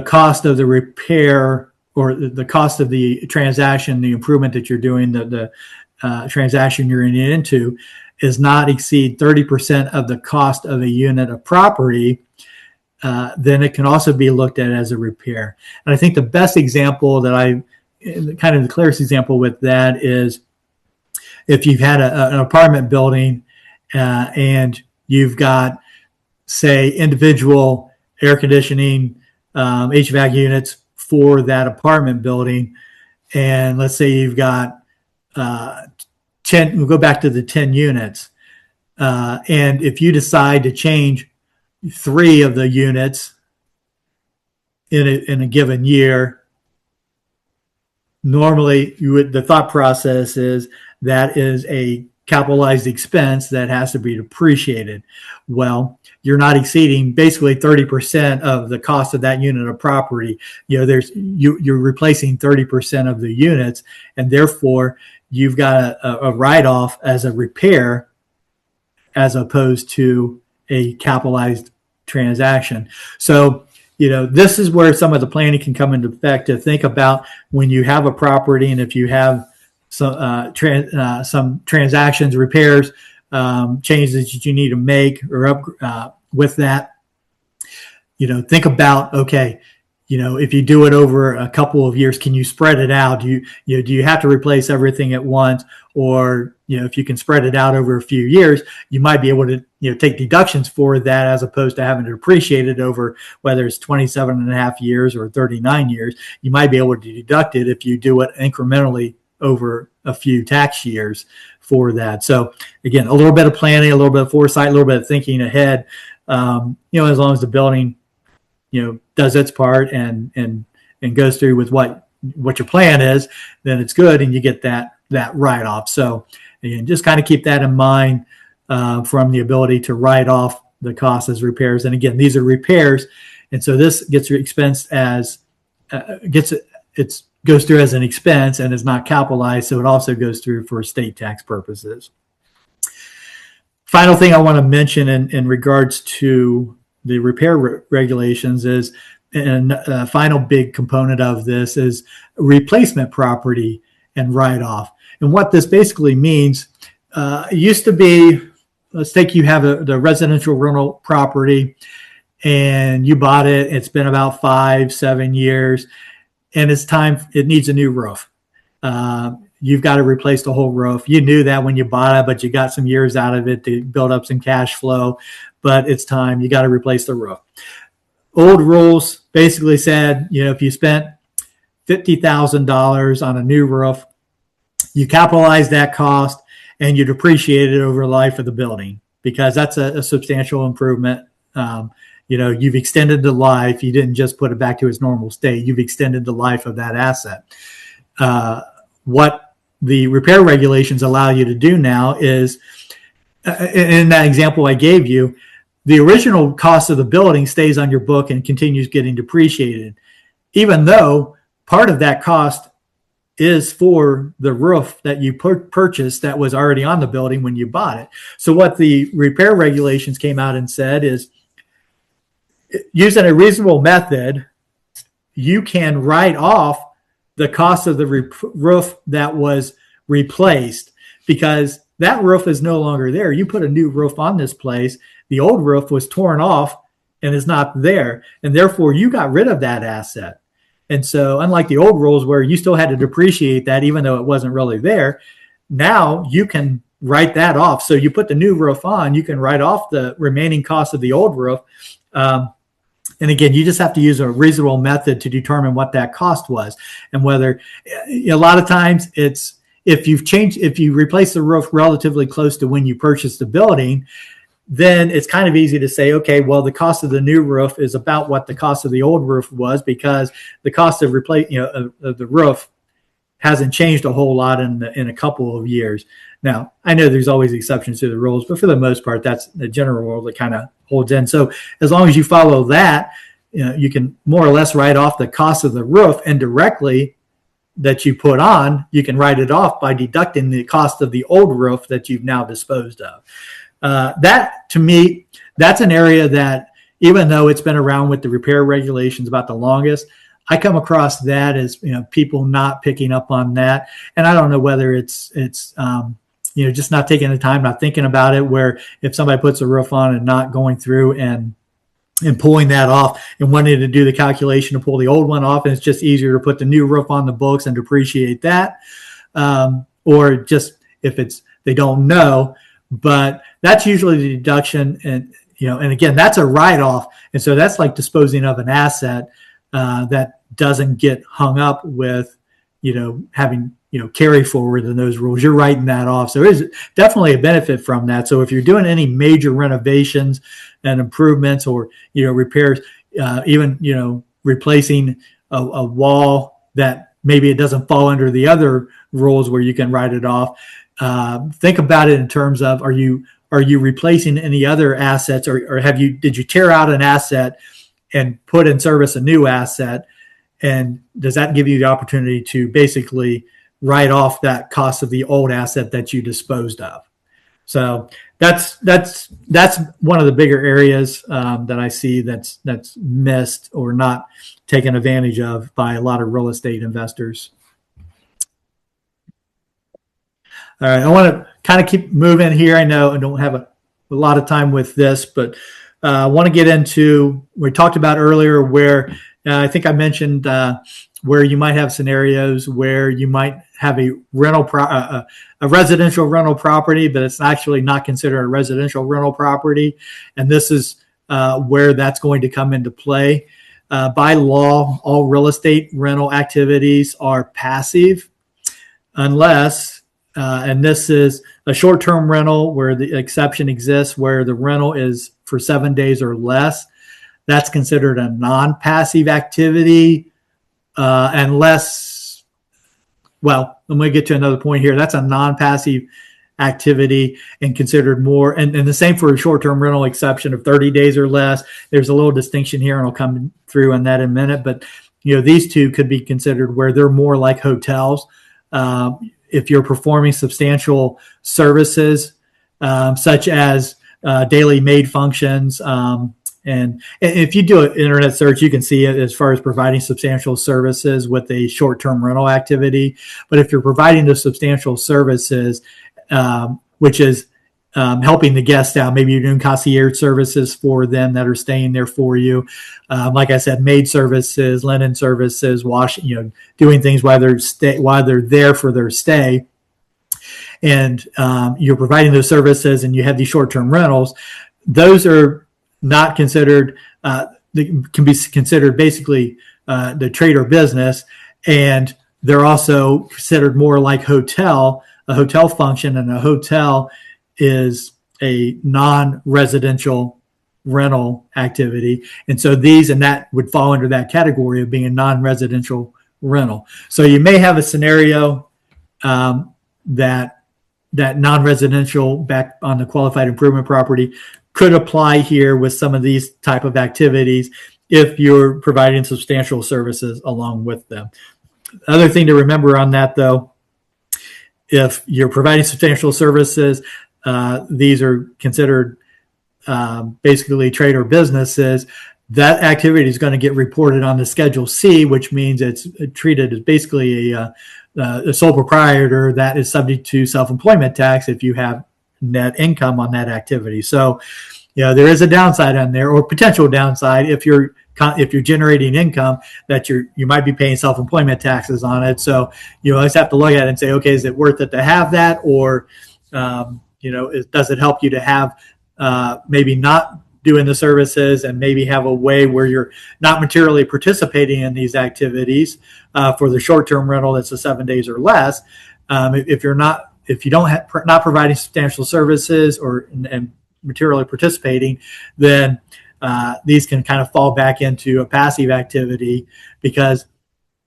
cost of the repair, or the cost of the transaction, the improvement that you're doing, the transaction you're into, does not exceed 30% of the cost of a unit of property, then it can also be looked at as a repair. And I think the best example that kind of the clearest example with that is if you've had an apartment building and you've got, say, individual air conditioning, HVAC units for that apartment building. And let's say you've got 10, we'll go back to the 10 units. And if you decide to change 3 of the units in a given year, normally the thought process is that is a capitalized expense that has to be depreciated. Well, you're not exceeding basically 30% of the cost of that unit of property. You're replacing 30% of the units, and therefore you've got a write-off as a repair as opposed to a capitalized transaction. So, this is where some of the planning can come into effect, to think about when you have a property, and if you have some transactions, repairs, changes that you need to make or up with that. Think about, okay, if you do it over a couple of years, can you spread it out? Do you have to replace everything at once? Or, if you can spread it out over a few years, you might be able to, take deductions for that, as opposed to having to depreciate it over whether it's 27 and a half years or 39 years. You might be able to deduct it if you do it incrementally over a few tax years for that. So again, a little bit of planning, a little bit of foresight, a little bit of thinking ahead, as long as the building, does its part and goes through with what your plan is, then it's good. And you get that write-off. So again, just kind of keep that in mind, from the ability to write off the cost as repairs. And again, these are repairs. And so this gets expensed as, goes through as an expense and is not capitalized. So it also goes through for state tax purposes. Final thing I want to mention in regards to the repair regulations is, and a final big component of this is replacement property and write-off. And what this basically means, it used to be, let's take you have the residential rental property and you bought it. It's been about 5-7 years. And it's time, it needs a new roof. You've got to replace the whole roof. You knew that when you bought it, but you got some years out of it to build up some cash flow. But it's time, you got to replace the roof. Old rules basically said, if you spent $50,000 on a new roof, you capitalize that cost and you depreciate it over the life of the building, because that's a substantial improvement. You've extended the life. You didn't just put it back to its normal state. You've extended the life of that asset. What the repair regulations allow you to do now is, in that example I gave you, the original cost of the building stays on your book and continues getting depreciated, even though part of that cost is for the roof that you purchased that was already on the building when you bought it. So what the repair regulations came out and said is, using a reasonable method, you can write off the cost of the roof that was replaced, because that roof is no longer there. You put a new roof on this place. The old roof was torn off and is not there. And therefore you got rid of that asset. And so unlike the old rules where you still had to depreciate that, even though it wasn't really there, now you can write that off. So you put the new roof on, you can write off the remaining cost of the old roof. And again, you just have to use a reasonable method to determine what that cost was, and whether, a lot of times it's, if you replace the roof relatively close to when you purchased the building, then it's kind of easy to say, okay, well, the cost of the new roof is about what the cost of the old roof was, because the cost of the roof hasn't changed a whole lot in a couple of years. Now, I know there's always exceptions to the rules, but for the most part, that's the general rule that kind of holds in. So as long as you follow that, you can more or less write off the cost of the roof indirectly that you put on. You can write it off by deducting the cost of the old roof that you've now disposed of. That, to me, that's an area that, even though it's been around with the repair regulations about the longest, I come across that as, people not picking up on that. And I don't know whether it's just not taking the time, not thinking about it, where if somebody puts a roof on and not going through and pulling that off and wanting to do the calculation to pull the old one off, and it's just easier to put the new roof on the books and depreciate that, or just if it's they don't know. But that's usually the deduction, and again, that's a write-off, and so that's like disposing of an asset that doesn't get hung up with having carry forward in those rules. You're writing that off, so there's definitely a benefit from that. So if you're doing any major renovations and improvements or repairs, even replacing a wall that maybe it doesn't fall under the other rules where you can write it off, think about it in terms of are you replacing any other assets, or did you tear out an asset and put in service a new asset, and does that give you the opportunity to basically write off that cost of the old asset that you disposed of? So that's one of the bigger areas that I see that's missed or not taken advantage of by a lot of real estate investors. All right, I want to kind of keep moving here. I know I don't have a lot of time with this, but I want to get into, we talked about earlier where I think I mentioned where you might have scenarios where you might have a residential rental property, but it's actually not considered a residential rental property. And this is where that's going to come into play. By law, all real estate rental activities are passive unless, and this is a short-term rental where the exception exists, where the rental is for 7 days or less. That's considered a non-passive activity unless, well, I'm going to get to another point here. That's a non-passive activity and considered more, and the same for a short-term rental exception of 30 days or less. There's a little distinction here, and I'll come through on that in a minute. But these two could be considered where they're more like hotels. If you're performing substantial services, such as daily maid functions, and if you do an internet search, you can see it as far as providing substantial services with a short-term rental activity. But if you're providing the substantial services, which is helping the guests out, maybe you're doing concierge services for them that are staying there for you. Like I said, maid services, linen services, washing, doing things while they're there for their stay. And you're providing those services, and you have these short-term rentals. Those are not considered, they can be considered basically the trade or business, and they're also considered more like a hotel function, and a hotel is a non-residential rental activity. And so that would fall under that category of being a non-residential rental. So you may have a scenario that non-residential back on the qualified improvement property could apply here with some of these type of activities if you're providing substantial services along with them. Other thing to remember on that, though, if you're providing substantial services, these are considered basically trade or businesses. That activity is going to get reported on the Schedule C, which means it's treated as basically a sole proprietor that is subject to self-employment tax if you have net income on that activity. So, there is a downside on there, or potential downside if you're generating income that you might be paying self-employment taxes on it. So you always have to look at it and say, okay, is it worth it to have that, or does it help you to have maybe not doing the services and maybe have a way where you're not materially participating in these activities for the short-term rental that's a 7 days or less. If you don't have not providing substantial services and materially participating, then these can kind of fall back into a passive activity because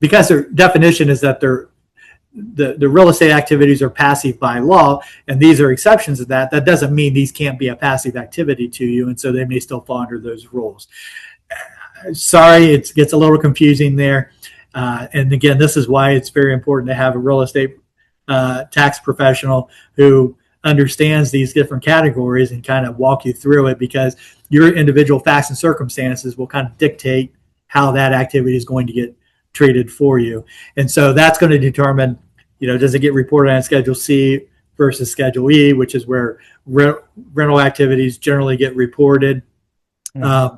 their definition is that the real estate activities are passive by law, and these are exceptions to that. That doesn't mean these can't be a passive activity to you, and so they may still fall under those rules. Sorry, it gets a little confusing there. And again, this is why it's very important to have a real estate tax professional who understands these different categories and kind of walk you through it, because your individual facts and circumstances will kind of dictate how that activity is going to get treated for you. And so that's going to determine, does it get reported on Schedule C versus Schedule E, which is where rental activities generally get reported. And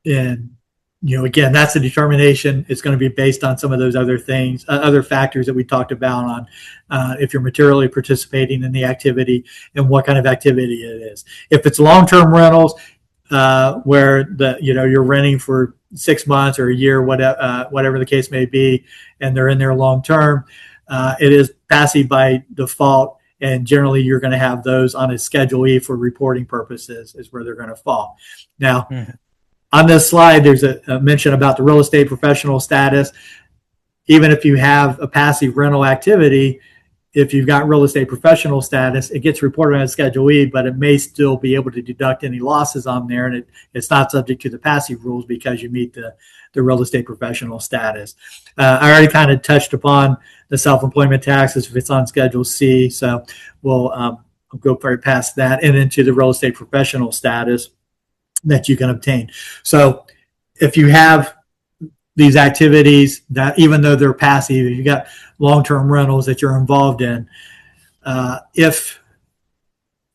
again, that's a determination. It's going to be based on some of those other things, other factors that we talked about on if you're materially participating in the activity and what kind of activity it is. If it's long-term rentals, where you're renting for 6 months or a year, whatever the case may be, and they're in there long-term, it is passive by default. And generally, you're going to have those on a Schedule E for reporting purposes is where they're going to fall. Now, on this slide, there's a mention about the real estate professional status. Even if you have a passive rental activity, if you've got real estate professional status, it gets reported on Schedule E, but it may still be able to deduct any losses on there, and it's not subject to the passive rules because you meet the real estate professional status. I already kind of touched upon the self-employment taxes if it's on Schedule C, so we'll go right past that and into the real estate professional status that you can obtain. So if you have these activities that, even though they're passive, if you got long-term rentals that you're involved in, if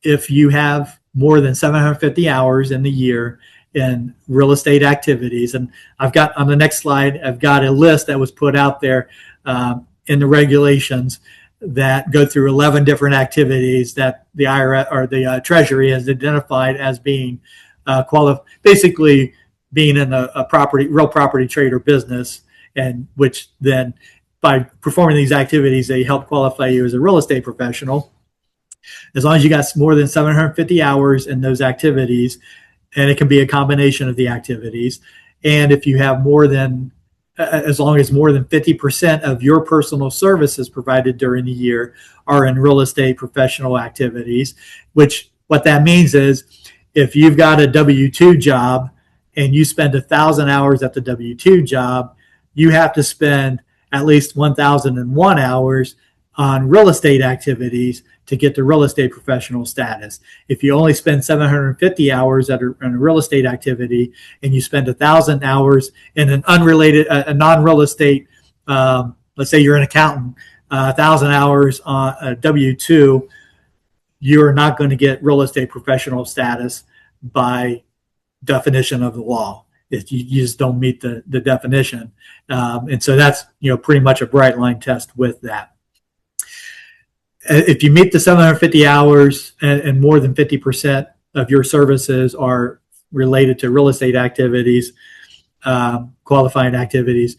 you have more than 750 hours in the year in real estate activities, and I've got on the next slide, I've got a list that was put out there in the regulations that go through 11 different activities that the IRS or the Treasury has identified as being basically being in a real property trade or business, and which then by performing these activities, they help qualify you as a real estate professional. As long as you got more than 750 hours in those activities, and it can be a combination of the activities. And if you have as long as more than 50% of your personal services provided during the year are in real estate professional activities, which what that means is if you've got a W-2 job and you spend 1,000 hours at the W-2 job, you have to spend at least 1,001 hours on real estate activities to get the real estate professional status. If you only spend 750 hours in a real estate activity and you spend 1,000 hours in an unrelated, a non-real estate, let's say you're an accountant, 1,000 hours on a W-2, you're not going to get real estate professional status by definition of the law. You just don't meet the definition. And so that's, pretty much a bright line test with that. If you meet the 750 hours and more than 50% of your services are related to real estate activities, qualifying activities,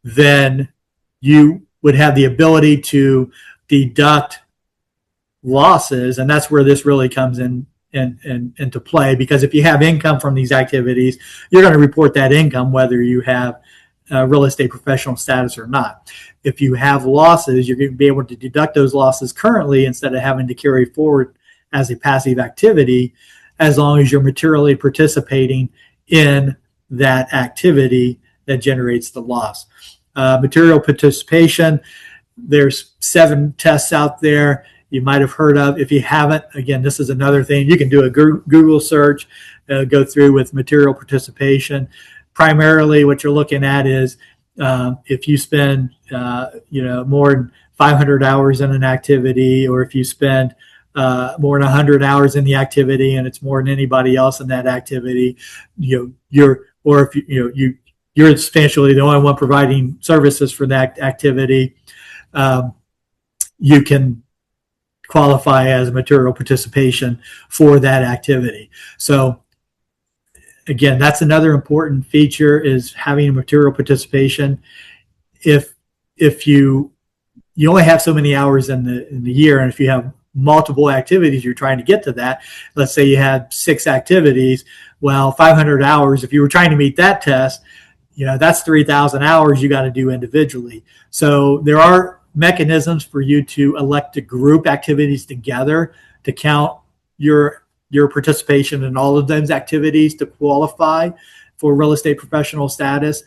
then you would have the ability to deduct losses. And that's where this really comes into play, because if you have income from these activities, you're going to report that income whether you have real estate professional status or not. If you have losses, you're going to be able to deduct those losses currently instead of having to carry forward as a passive activity, as long as you're materially participating in that activity that generates the loss. Material participation, there's 7 tests out there you might have heard of. If you haven't, again, this is another thing. You can do a Google search, go through with material participation. Primarily what you're looking at is if you spend more than 500 hours in an activity, or if you spend more than 100 hours in the activity and it's more than anybody else in that activity, you're substantially the only one providing services for that activity, you can qualify as material participation for that activity. So again, that's another important feature, is having a material participation. If you only have so many hours in the year, and if you have multiple activities you're trying to get to that, let's say you had 6 activities, well, 500 hours, if you were trying to meet that test, that's 3,000 hours you got to do individually. So there are mechanisms for you to elect to group activities together to count your participation in all of those activities to qualify for real estate professional status.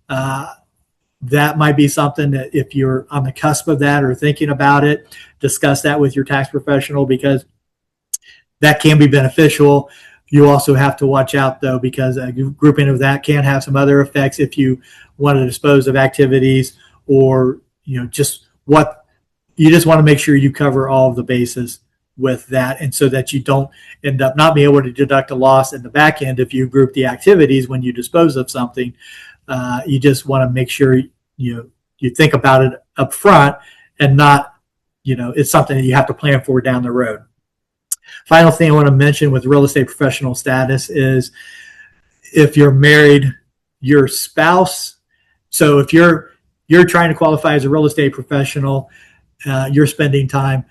That might be something that, if you're on the cusp of that or thinking about it, discuss that with your tax professional, because that can be beneficial. You also have to watch out, though, because a grouping of that can have some other effects if you want to dispose of activities, or just what you just want to make sure you cover all of the bases with that, and so that you don't end up not being able to deduct a loss in the back end if you group the activities when you dispose of something. You just want to make sure you think about it up front, and not, it's something that you have to plan for down the road. Final thing I want to mention with real estate professional status is, if you're married, your spouse. So if you're trying to qualify as a real estate professional, you're spending time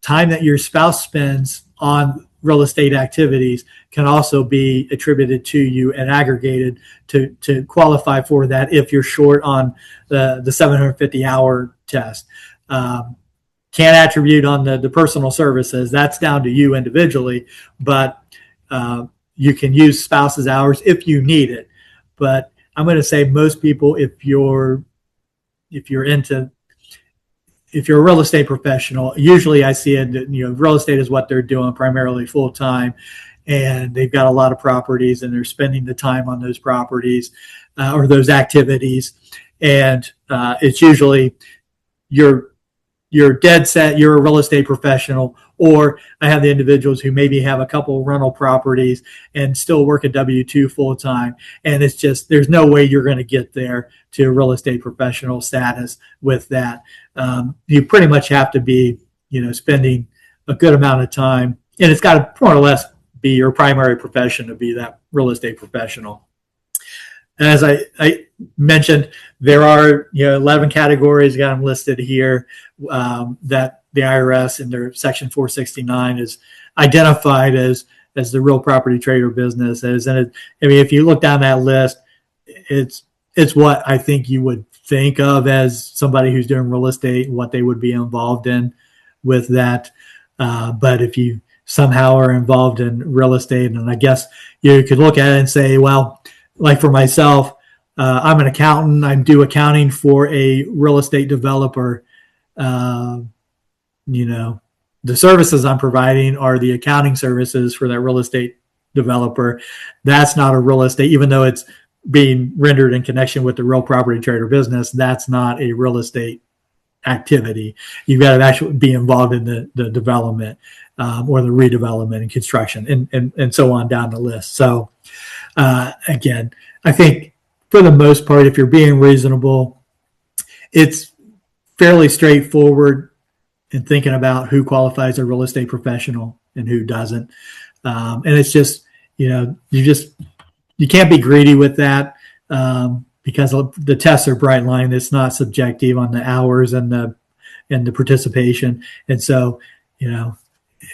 that your spouse spends on real estate activities can also be attributed to you and aggregated to qualify for that if you're short on the 750 hour test. Can't attribute on the personal services. That's down to you individually, but you can use spouse's hours if you need it. But I'm going to say most people, if you're a real estate professional, usually I see it, real estate is what they're doing primarily full time, and they've got a lot of properties and they're spending the time on those properties or those activities. And it's usually you're dead set, you're a real estate professional. Or I have the individuals who maybe have a couple of rental properties and still work a W-2 full time. And it's just, there's no way you're going to get there to real estate professional status with that. You pretty much have to be, spending a good amount of time, and it's got to more or less be your primary profession to be that real estate professional. And as I mentioned, there are 11 categories got them listed here that the IRS in their Section 469 is identified as the real property trader business is. And if you look down that list, it's what I think you would think of as somebody who's doing real estate, what they would be involved in with that. But if you somehow are involved in real estate, and I guess you could look at it and say, well, like for myself, I'm an accountant. I do accounting for a real estate developer. The services I'm providing are the accounting services for that real estate developer. That's not a real estate, even though it's being rendered in connection with the real property trader business. That's not a real estate activity. You've got to actually be involved in the development or the redevelopment and construction and so on down the list. So again, I think for the most part, if you're being reasonable, it's fairly straightforward in thinking about who qualifies as a real estate professional and who doesn't. And it's just, you can't be greedy with that because the tests are bright line. It's not subjective on the hours and the participation. And so,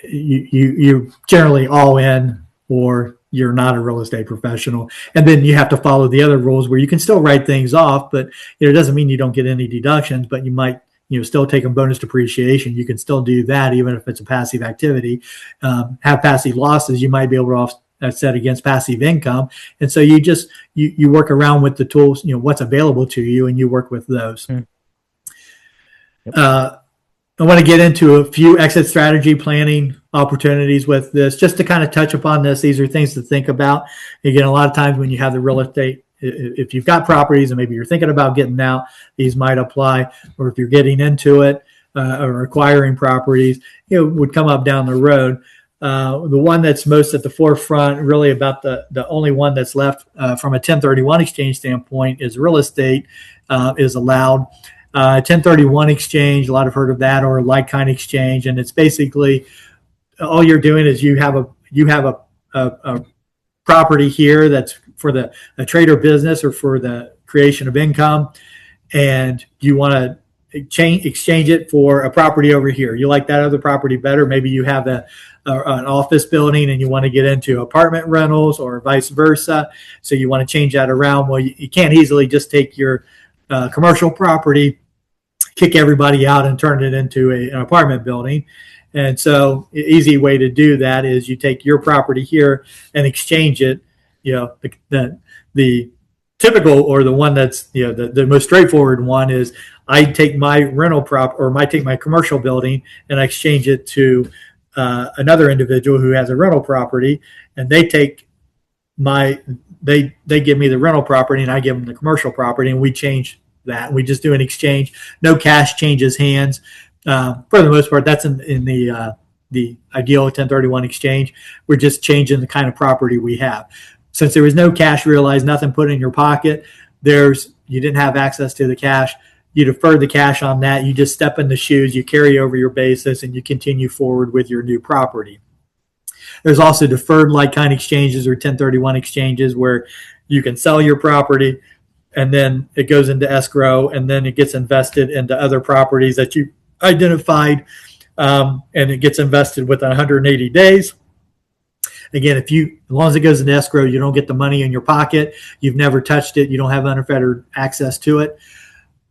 you're generally all in, or you're not a real estate professional. And then you have to follow the other rules where you can still write things off, but it doesn't mean you don't get any deductions, but you might, still take a bonus depreciation. You can still do that even if it's a passive activity. Have passive losses, you might be able to offset against passive income. And so you just, you work around with the tools, what's available to you, and you work with those. Yep. I want to get into a few exit strategy planning opportunities with this, just to kind of touch upon this. These are things to think about. Again, a lot of times when you have the real estate, if you've got properties and maybe you're thinking about getting out, these might apply. Or if you're getting into it or acquiring properties, would come up down the road. The one that's most at the forefront, really about the only one that's left from a 1031 exchange standpoint, is real estate is allowed. 1031 exchange, a lot have heard of that, or like kind exchange, and it's basically all you're doing is you have a property here that's for a trader business or for the creation of income, and you want to exchange it for a property over here. You like that other property better. Maybe you have an office building and you want to get into apartment rentals, or vice versa. So you want to change that around. Well, you can't easily just take your commercial property, kick everybody out, and turn it into an apartment building. And so the easy way to do that is you take your property here and exchange it. The typical, or the one that's the most straightforward one, is I take my rental take my commercial building and I exchange it to another individual who has a rental property, and they take they give me the rental property and I give them the commercial property, and we change that. We just do an exchange. No cash changes hands, For the most part, that's in the ideal 1031 exchange. We're just changing the kind of property we have. Since there was no cash realized, nothing put in your pocket, you didn't have access to the cash. You defer the cash on that. You just step in the shoes, you carry over your basis, and you continue forward with your new property. There's also deferred like kind exchanges or 1031 exchanges where you can sell your property and then it goes into escrow and then it gets invested into other properties that you identified, and it gets invested within 180 days. Again, as long as it goes into escrow, you don't get the money in your pocket. You've never touched it. You don't have unfettered access to it,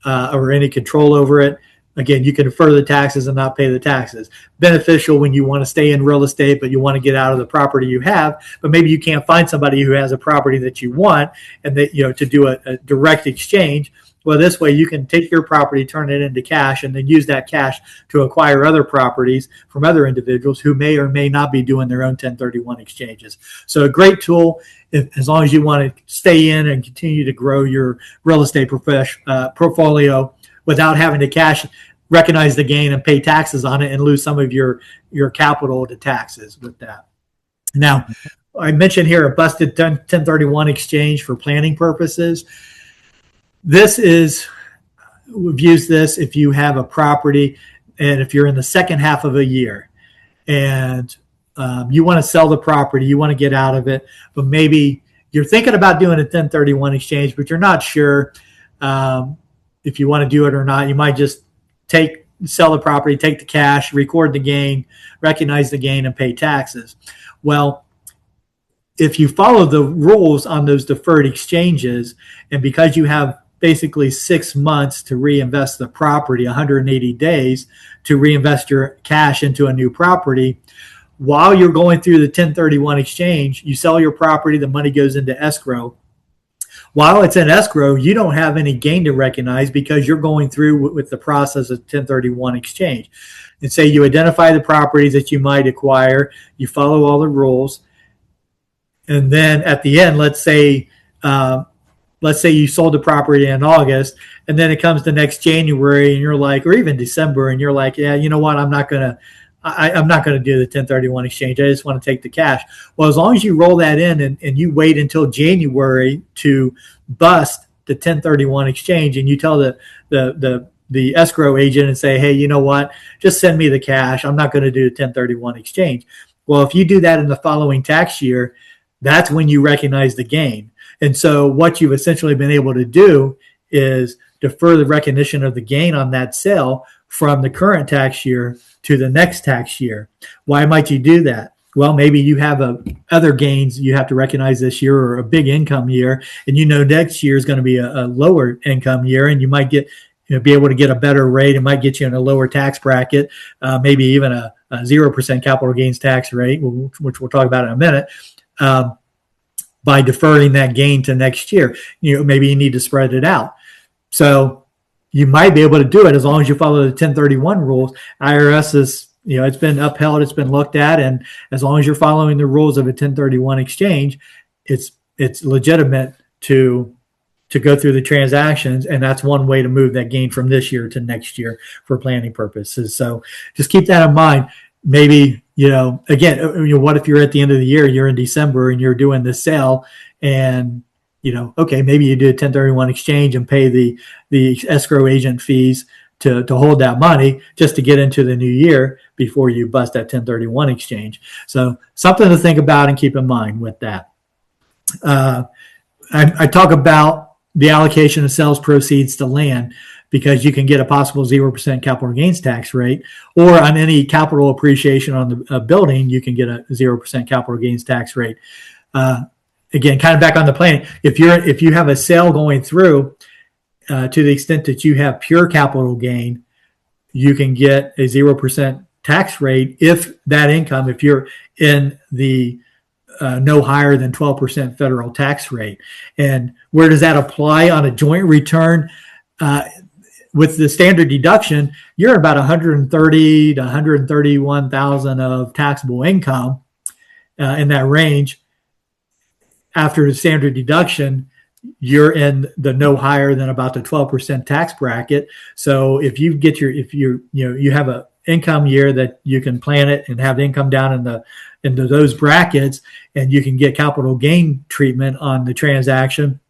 or any control over it. Again, you can defer the taxes and not pay the taxes. Beneficial when you want to stay in real estate, but you want to get out of the property you have, but maybe you can't find somebody who has a property that you want and that, to do a direct exchange. Well, this way you can take your property, turn it into cash, and then use that cash to acquire other properties from other individuals who may or may not be doing their own 1031 exchanges. So a great tool as long as you want to stay in and continue to grow your real estate portfolio without having to recognize the gain and pay taxes on it and lose some of your capital to taxes with that. Now, I mentioned here a busted 1031 exchange for planning purposes. We've used this if you have a property and if you're in the second half of a year and you want to sell the property, you want to get out of it, but maybe you're thinking about doing a 1031 exchange, but you're not sure if you want to do it or not. You might just sell the property, take the cash, record the gain, recognize the gain, and pay taxes. Well, if you follow the rules on those deferred exchanges, and because you have basically 6 months to reinvest the property, 180 days to reinvest your cash into a new property, while you're going through the 1031 exchange, you sell your property, the money goes into escrow. While it's in escrow, you don't have any gain to recognize because you're going through with the process of 1031 exchange. And say you identify the properties that you might acquire, you follow all the rules, and then at the end, let's say you sold the property in August, and then it comes to next January, and you're like, or even December, and you're like, yeah, you know what, I'm not gonna do the 1031 exchange. I just want to take the cash. Well, as long as you roll that in and you wait until January to bust the 1031 exchange, and you tell the escrow agent and say, hey, you know what, just send me the cash. I'm not going to do the 1031 exchange. Well, if you do that in the following tax year, that's when you recognize the gain. And so what you've essentially been able to do is defer the recognition of the gain on that sale from the current tax year to the next tax year. Why might you do that? Well, maybe you have other gains you have to recognize this year, or a big income year, and next year is going to be a lower income year, and you might be able to get a better rate. It might get you in a lower tax bracket, maybe even a 0% capital gains tax rate, which we'll talk about in a minute. By deferring that gain to next year, maybe you need to spread it out. So you might be able to do it as long as you follow the 1031 rules. IRS is, it's been upheld, it's been looked at, and as long as you're following the rules of a 1031 exchange, it's legitimate to go through the transactions, and that's one way to move that gain from this year to next year for planning purposes. So just keep that in mind. Maybe, again, what if you're at the end of the year, you're in December and you're doing this sale, and, okay, maybe you do a 1031 exchange and pay the escrow agent fees to hold that money just to get into the new year before you bust that 1031 exchange. So something to think about and keep in mind with that. I talk about the allocation of sales proceeds to land, because you can get a possible 0% capital gains tax rate, or on any capital appreciation on the building, you can get a 0% capital gains tax rate. Again, kind of back on the planning, if you have a sale going through, to the extent that you have pure capital gain, you can get a 0% tax rate if that income, if you're in the no higher than 12% federal tax rate. And where does that apply on a joint return? With the standard deduction, you're about 130 to 131,000 of taxable income in that range. After the standard deduction, you're in the no higher than about the 12% tax bracket. So if you get if you have a income year that you can plan it and have income down into those brackets, and you can get capital gain treatment on the transaction,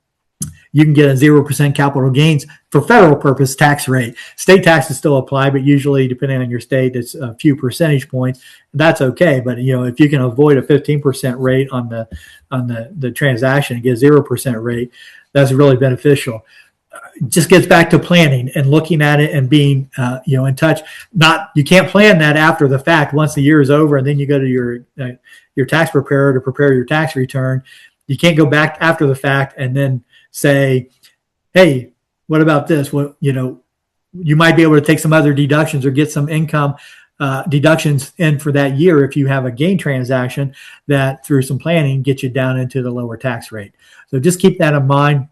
you can get a 0% capital gains for federal purpose tax rate. State taxes still apply, but usually depending on your state, it's a few percentage points. That's okay. But if you can avoid a 15% rate on the transaction and get a 0% rate, that's really beneficial. Just gets back to planning and looking at it and being in touch. You can't plan that after the fact once the year is over, and then you go to your tax preparer to prepare your tax return. You can't go back after the fact and then say, hey, what about this? Well, you might be able to take some other deductions or get some income deductions in for that year if you have a gain transaction that through some planning get you down into the lower tax rate. So just keep that in mind.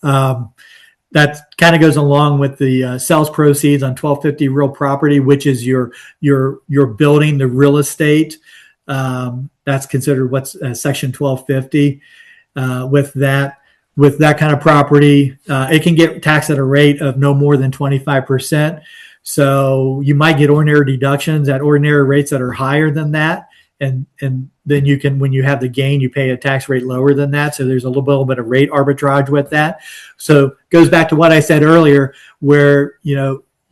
That kind of goes along with the sales proceeds on 1250 real property, which is your building, the real estate. That's considered what's section 1250. With that kind of property, it can get taxed at a rate of no more than 25%. So you might get ordinary deductions at ordinary rates that are higher than that. And then you can, when you have the gain, you pay a tax rate lower than that. So there's a little bit of rate arbitrage with that. So it goes back to what I said earlier, where,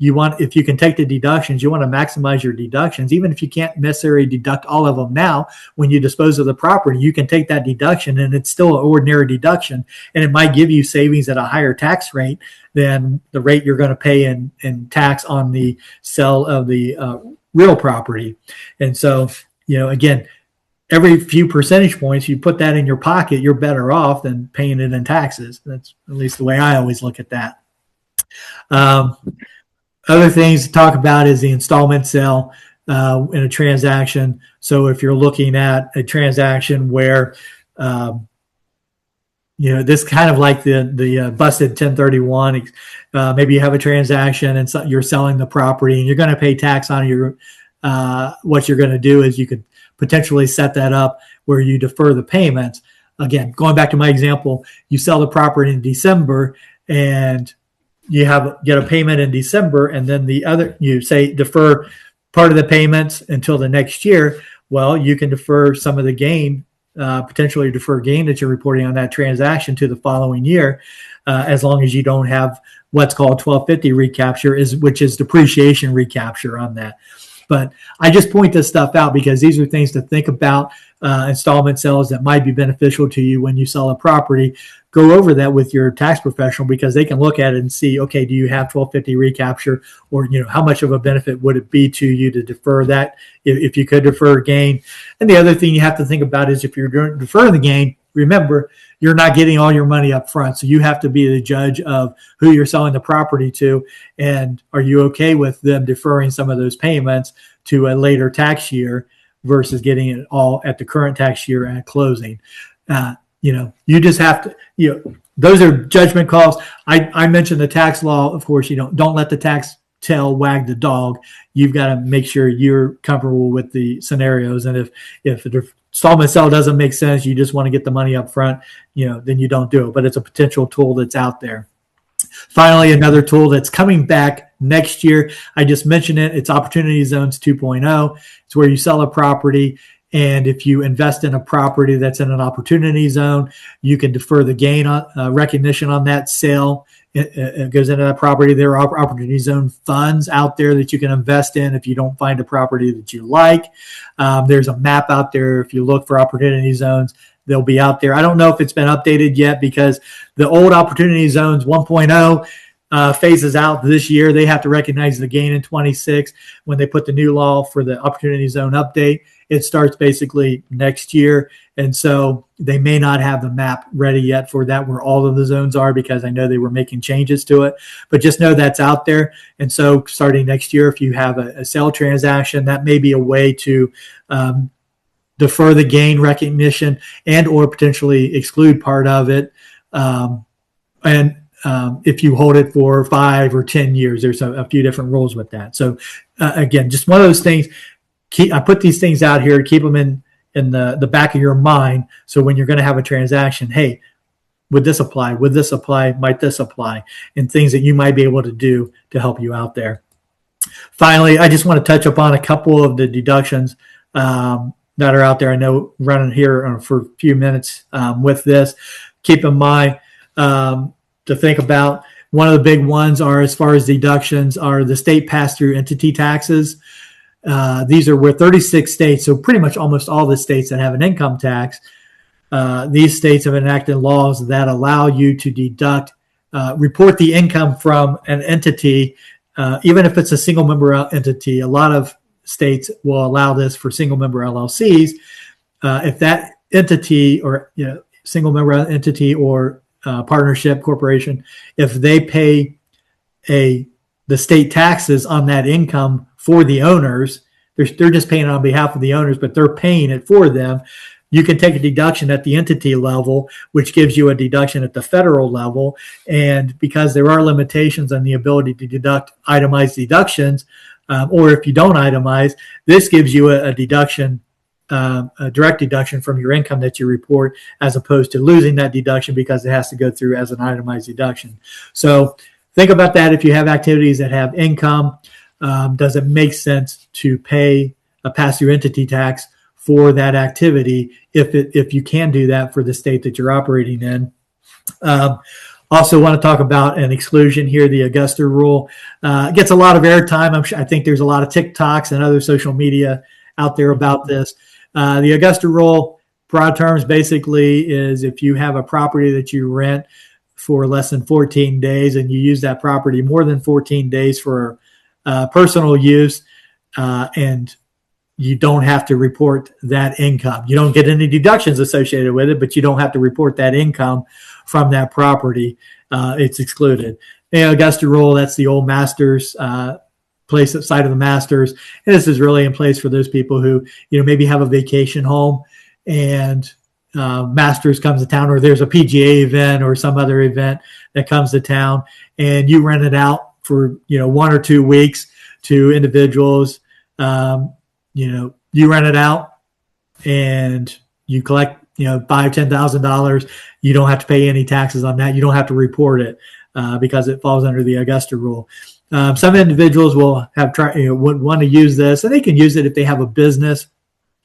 if you can take the deductions, you want to maximize your deductions. Even if you can't necessarily deduct all of them now, when you dispose of the property, you can take that deduction and it's still an ordinary deduction. And it might give you savings at a higher tax rate than the rate you're going to pay in tax on the sale of the real property. And so, again, every few percentage points, you put that in your pocket, you're better off than paying it in taxes. That's at least the way I always look at that. Other things to talk about is the installment sale in a transaction. So if you're looking at a transaction where, this kind of like the busted 1031, maybe you have a transaction and you're selling the property and you're going to pay tax on your, what you're going to do is you could potentially set that up where you defer the payments. Again, going back to my example, you sell the property in December and you get a payment in December, and then you say defer part of the payments until the next year. Well, you can defer some of the gain, potentially defer gain that you're reporting on that transaction to the following year, as long as you don't have what's called 1250 recapture, which is depreciation recapture on that. But I just point this stuff out because these are things to think about, installment sales that might be beneficial to you when you sell a property. Go over that with your tax professional because they can look at it and see, okay, do you have 1250 recapture, or how much of a benefit would it be to you to defer that if you could defer gain. And the other thing you have to think about is if you're going to defer the gain, remember, you're not getting all your money up front. So you have to be the judge of who you're selling the property to. And are you okay with them deferring some of those payments to a later tax year versus getting it all at the current tax year at closing? You just have to, those are judgment calls. I mentioned the tax law. Of course, don't let the tax tail wag the dog. You've got to make sure you're comfortable with the scenarios. And if the installment sale doesn't make sense, you just want to get the money up front, then you don't do it. But it's a potential tool that's out there. Finally, another tool that's coming back next year. I just mentioned it. It's Opportunity Zones 2.0. It's where you sell a property. And if you invest in a property that's in an opportunity zone, you can defer the gain recognition on that sale. It goes into that property. There are opportunity zone funds out there that you can invest in if you don't find a property that you like. There's a map out there. If you look for opportunity zones, they'll be out there. I don't know if it's been updated yet because the old opportunity zones 1.0 phases out this year. They have to recognize the gain in 26 when they put the new law for the opportunity zone update. It starts basically next year. And so they may not have the map ready yet for that where all of the zones are because I know they were making changes to it. But just know that's out there. And so starting next year, if you have a sale transaction, that may be a way to defer the gain recognition and or potentially exclude part of it. If you hold it for 5 or 10 years, there's a few different rules with that. So again, just one of those things. I put these things out here to keep them in the back of your mind. So when you're going to have a transaction, hey, would this apply? Would this apply? Might this apply? And things that you might be able to do to help you out there. Finally, I just want to touch upon a couple of the deductions that are out there. I know running here for a few minutes with this. Keep in mind to think about. One of the big ones are, as far as deductions, are the state pass-through entity taxes. These are where 36 states, so pretty much almost all the states that have an income tax, these states have enacted laws that allow you to deduct, report the income from an entity, even if it's a single member entity. A lot of states will allow this for single member LLCs. If that entity or single member entity or partnership corporation, if they pay the state taxes on that income for the owners, they're just paying it on behalf of the owners, but they're paying it for them. You can take a deduction at the entity level, which gives you a deduction at the federal level. And because there are limitations on the ability to deduct itemized deductions, or if you don't itemize, this gives you a deduction, a direct deduction from your income that you report, as opposed to losing that deduction because it has to go through as an itemized deduction. So think about that. If you have activities that have income, does it make sense to pay a pass-through entity tax for that activity if you can do that for the state that you're operating in? Also want to talk about an exclusion here, the Augusta rule. Gets a lot of airtime. I think there's a lot of TikToks and other social media out there about this. The Augusta rule, broad terms, basically is if you have a property that you rent for less than 14 days and you use that property more than 14 days for personal use, and you don't have to report that income. You don't get any deductions associated with it, but you don't have to report that income from that property. It's excluded. The Augusta rule, that's the old Masters place side of the Masters. And this is really in place for those people who, maybe have a vacation home and Masters comes to town, or there's a PGA event or some other event that comes to town, and you rent it out for 1 or 2 weeks to individuals. You rent it out and you collect $5,000-$10,000. You don't have to pay any taxes on that. You don't have to report it because it falls under the Augusta rule. Some individuals will have would want to use this, and they can use it if they have a business,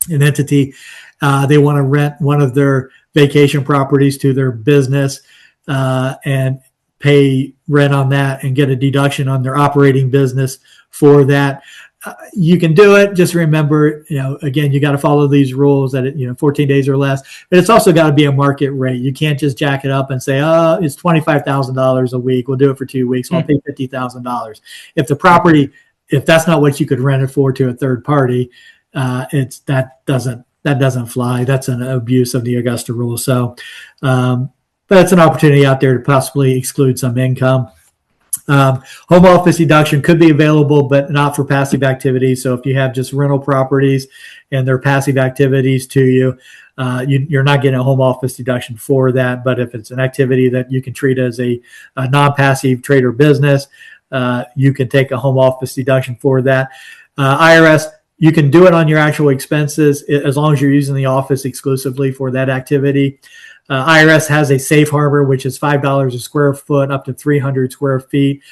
an entity. They want to rent one of their vacation properties to their business and pay rent on that and get a deduction on their operating business for that. You can do it. Just remember, again, you got to follow these rules that 14 days or less, but it's also got to be a market rate. You can't just jack it up and say, it's $25,000 a week. We'll do it for 2 weeks. I'll pay $50,000. If that's not what you could rent it for to a third party, that doesn't fly. That's an abuse of the Augusta rule. So, but it's an opportunity out there to possibly exclude some income. Home office deduction could be available, but not for passive activities. So if you have just rental properties and they're passive activities to you, you're not getting a home office deduction for that. But if it's an activity that you can treat as a non-passive trade or business, you can take a home office deduction for that. IRS, you can do it on your actual expenses as long as you're using the office exclusively for that activity. IRS has a safe harbor, which is $5 a square foot up to 300 square feet.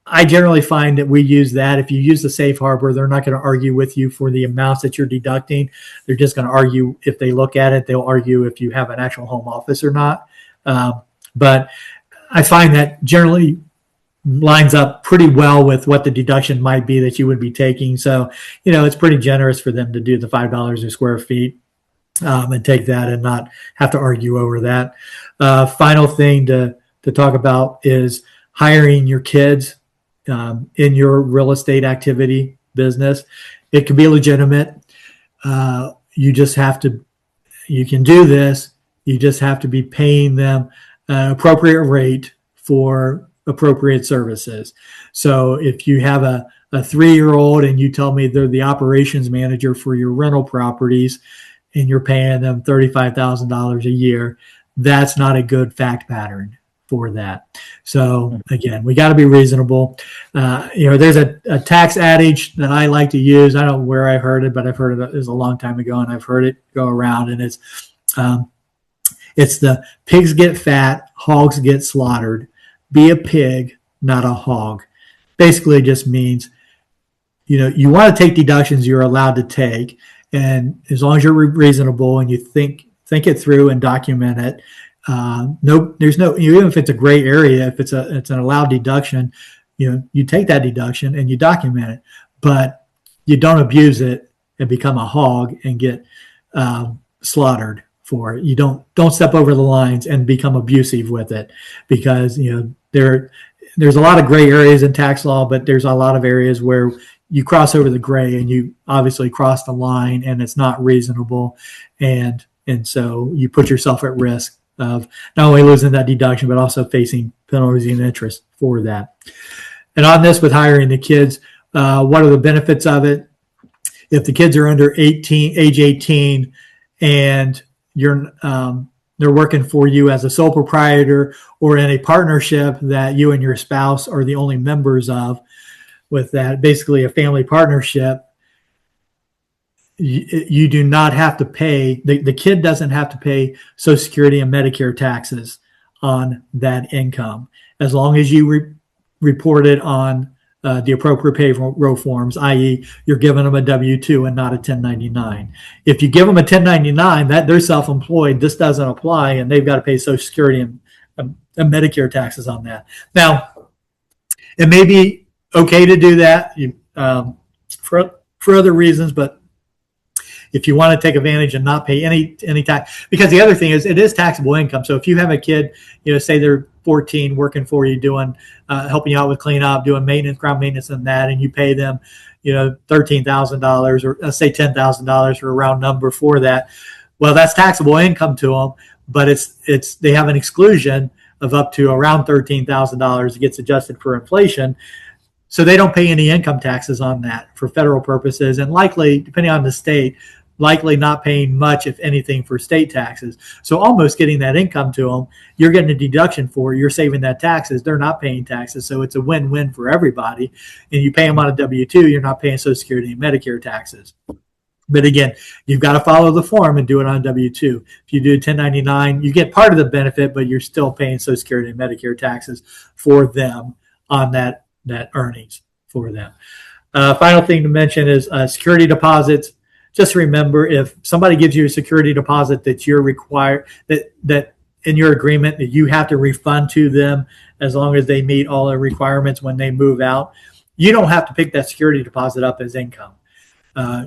I generally find that we use that. If you use the safe harbor, they're not going to argue with you for the amounts that you're deducting. They're just going to argue, if they look at it, they'll argue if you have an actual home office or not. But I find that generally lines up pretty well with what the deduction might be that you would be taking. So, it's pretty generous for them to do the $5 a square feet. And take that and not have to argue over that. Final thing to talk about is hiring your kids in your real estate activity business. It can be legitimate. You can do this. You just have to be paying them an appropriate rate for appropriate services. So if you have a 3-year-old and you tell me they're the operations manager for your rental properties, and you're paying them $35,000 a year, that's not a good fact pattern for that. So again, we got to be reasonable. There's a tax adage that I like to use. I don't know where I heard it, but I've heard it a long time ago, and I've heard it go around. And it's It's the pigs get fat, hogs get slaughtered. Be a pig, not a hog. Basically, it just means, you want to take deductions, you're allowed to take, and as long as you're reasonable and you think it through and document it. No, there's no, even if it's a gray area, if it's an allowed deduction, you take that deduction and you document it, but you don't abuse it and become a hog and get slaughtered for it. You don't step over the lines and become abusive with it, because there's a lot of gray areas in tax law, but there's a lot of areas where you cross over the gray and you obviously cross the line and it's not reasonable, and so you put yourself at risk of not only losing that deduction but also facing penalties and interest for that. And on this, with hiring the kids, what are the benefits of it? If the kids are under age 18 and they're working for you as a sole proprietor or in a partnership that you and your spouse are the only members of, with that, basically a family partnership, you do not have to pay, the kid doesn't have to pay Social Security and Medicare taxes on that income, as long as you report it on the appropriate payroll forms, i.e. you're giving them a W-2 and not a 1099. If you give them a 1099, that they're self-employed, this doesn't apply, and they've got to pay Social Security and Medicare taxes on that. Now, it may be okay to do that for other reasons, but if you want to take advantage and not pay any tax, because the other thing is it is taxable income. So if you have a kid, say they're 14, working for you, doing helping you out with cleanup, doing maintenance, ground maintenance, and that, and you pay them, $13,000 or let's say $10,000 for a round number for that. Well, that's taxable income to them, but they have an exclusion of up to around $13,000. It gets adjusted for inflation. So they don't pay any income taxes on that for federal purposes, and likely, depending on the state, likely not paying much, if anything, for state taxes. So almost getting that income to them, you're getting a deduction for it, you're saving that taxes, they're not paying taxes. So it's a win-win for everybody. And you pay them on a W-2, you're not paying Social Security and Medicare taxes. But again, you've got to follow the form and do it on a W-2. If you do a 1099, you get part of the benefit, but you're still paying Social Security and Medicare taxes for them on that earnings for them. Final thing to mention is security deposits. Just remember, if somebody gives you a security deposit that you're required, that in your agreement that you have to refund to them as long as they meet all the requirements when they move out, you don't have to pick that security deposit up as income.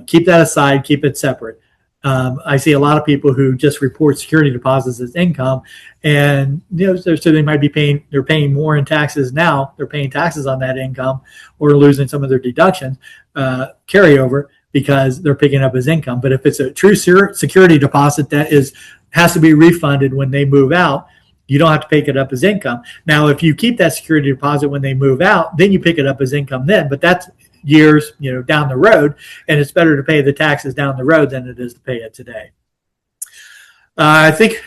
Keep that aside, keep it separate. I see a lot of people who just report security deposits as income, and so they might be paying more in taxes now. They're paying taxes on that income or losing some of their deductions carryover because they're picking up as income. But if it's a true security deposit that has to be refunded when they move out, you don't have to pick it up as income. Now, if you keep that security deposit when they move out, then you pick it up as income then. But that's years down the road, and it's better to pay the taxes down the road than it is to pay it today. I think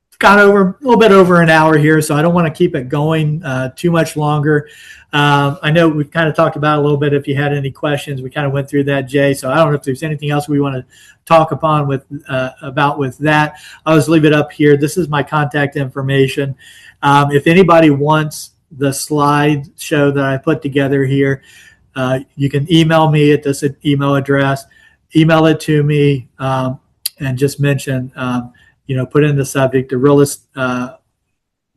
it's gone over a little bit over an hour here, so I don't want to keep it going too much longer. I know we've kind of talked about it a little bit. If you had any questions, we kind of went through that, Jay. So I don't know if there's anything else we want to talk upon with that. I'll just leave it up here. This is my contact information. If anybody wants the slideshow that I put together here, you can email me at this email address. Email it to me and just mention, put in the subject, the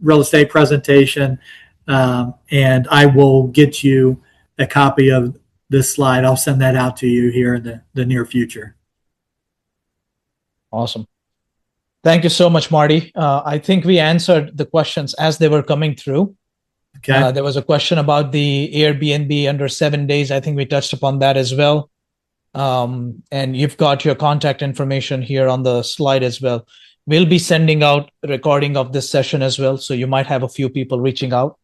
real estate presentation, and I will get you a copy of this slide. I'll send that out to you here in the near future. Awesome. Thank you so much, Marty. I think we answered the questions as they were coming through. Okay. There was a question about the Airbnb under 7 days. I think we touched upon that as well. And you've got your contact information here on the slide as well. We'll be sending out a recording of this session as well, so you might have a few people reaching out.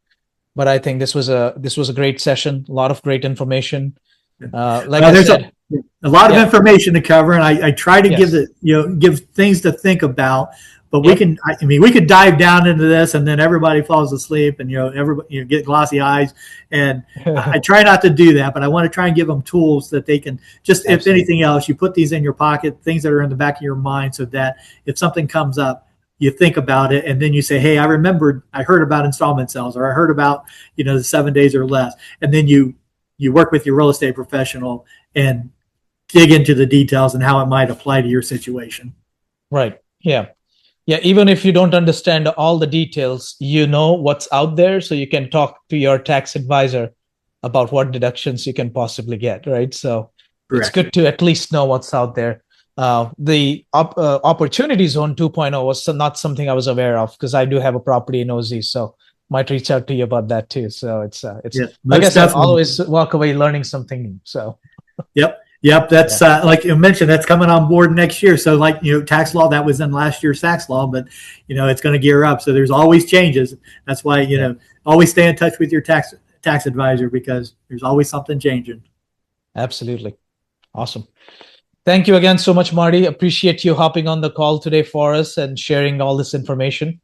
But I think this was a great session, a lot of great information. There's a lot of information to cover, and I try to give things to think about. But we could dive down into this, and then everybody falls asleep, and everybody get glossy eyes. And I try not to do that, but I want to try and give them tools that they can just, if anything else, you put these in your pocket, things that are in the back of your mind, so that if something comes up, you think about it, and then you say, hey, I heard about installment sales, or I heard about, the 7 days or less. And then you work with your real estate professional and dig into the details and how it might apply to your situation. Right. Yeah. Yeah. Even if you don't understand all the details, you know what's out there. So you can talk to your tax advisor about what deductions you can possibly get. Right. So it's Correct. good to at least know what's out there. The Opportunity Zone 2.0 was not something I was aware of because I do have a property in OZ. So might reach out to you about that too. So it's Yeah, like I most said, definitely. always walk away learning something new. So Yep. Yep. yeah, That's like you mentioned, that's coming on board next year. So, like, tax law, that was in last year's tax law, but, it's going to gear up. So there's always changes. That's why, yeah, always stay in touch with your tax advisor, because there's always something changing. absolutely. Awesome. Thank you again so much, Marty. Appreciate you hopping on the call today for us and sharing all this information.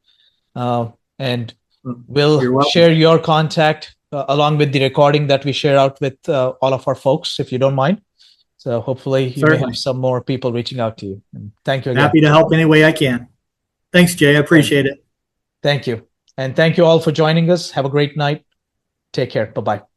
And You're we'll welcome. share your contact along with the recording that we share out with all of our folks, if you don't mind. So hopefully you may have Certainly. some more people reaching out to you. And thank you again. Happy to help any way I can. Thanks, Jay. I Thank, appreciate it. thank you. And thank you all for joining us. Have a great night. Take care. Bye bye.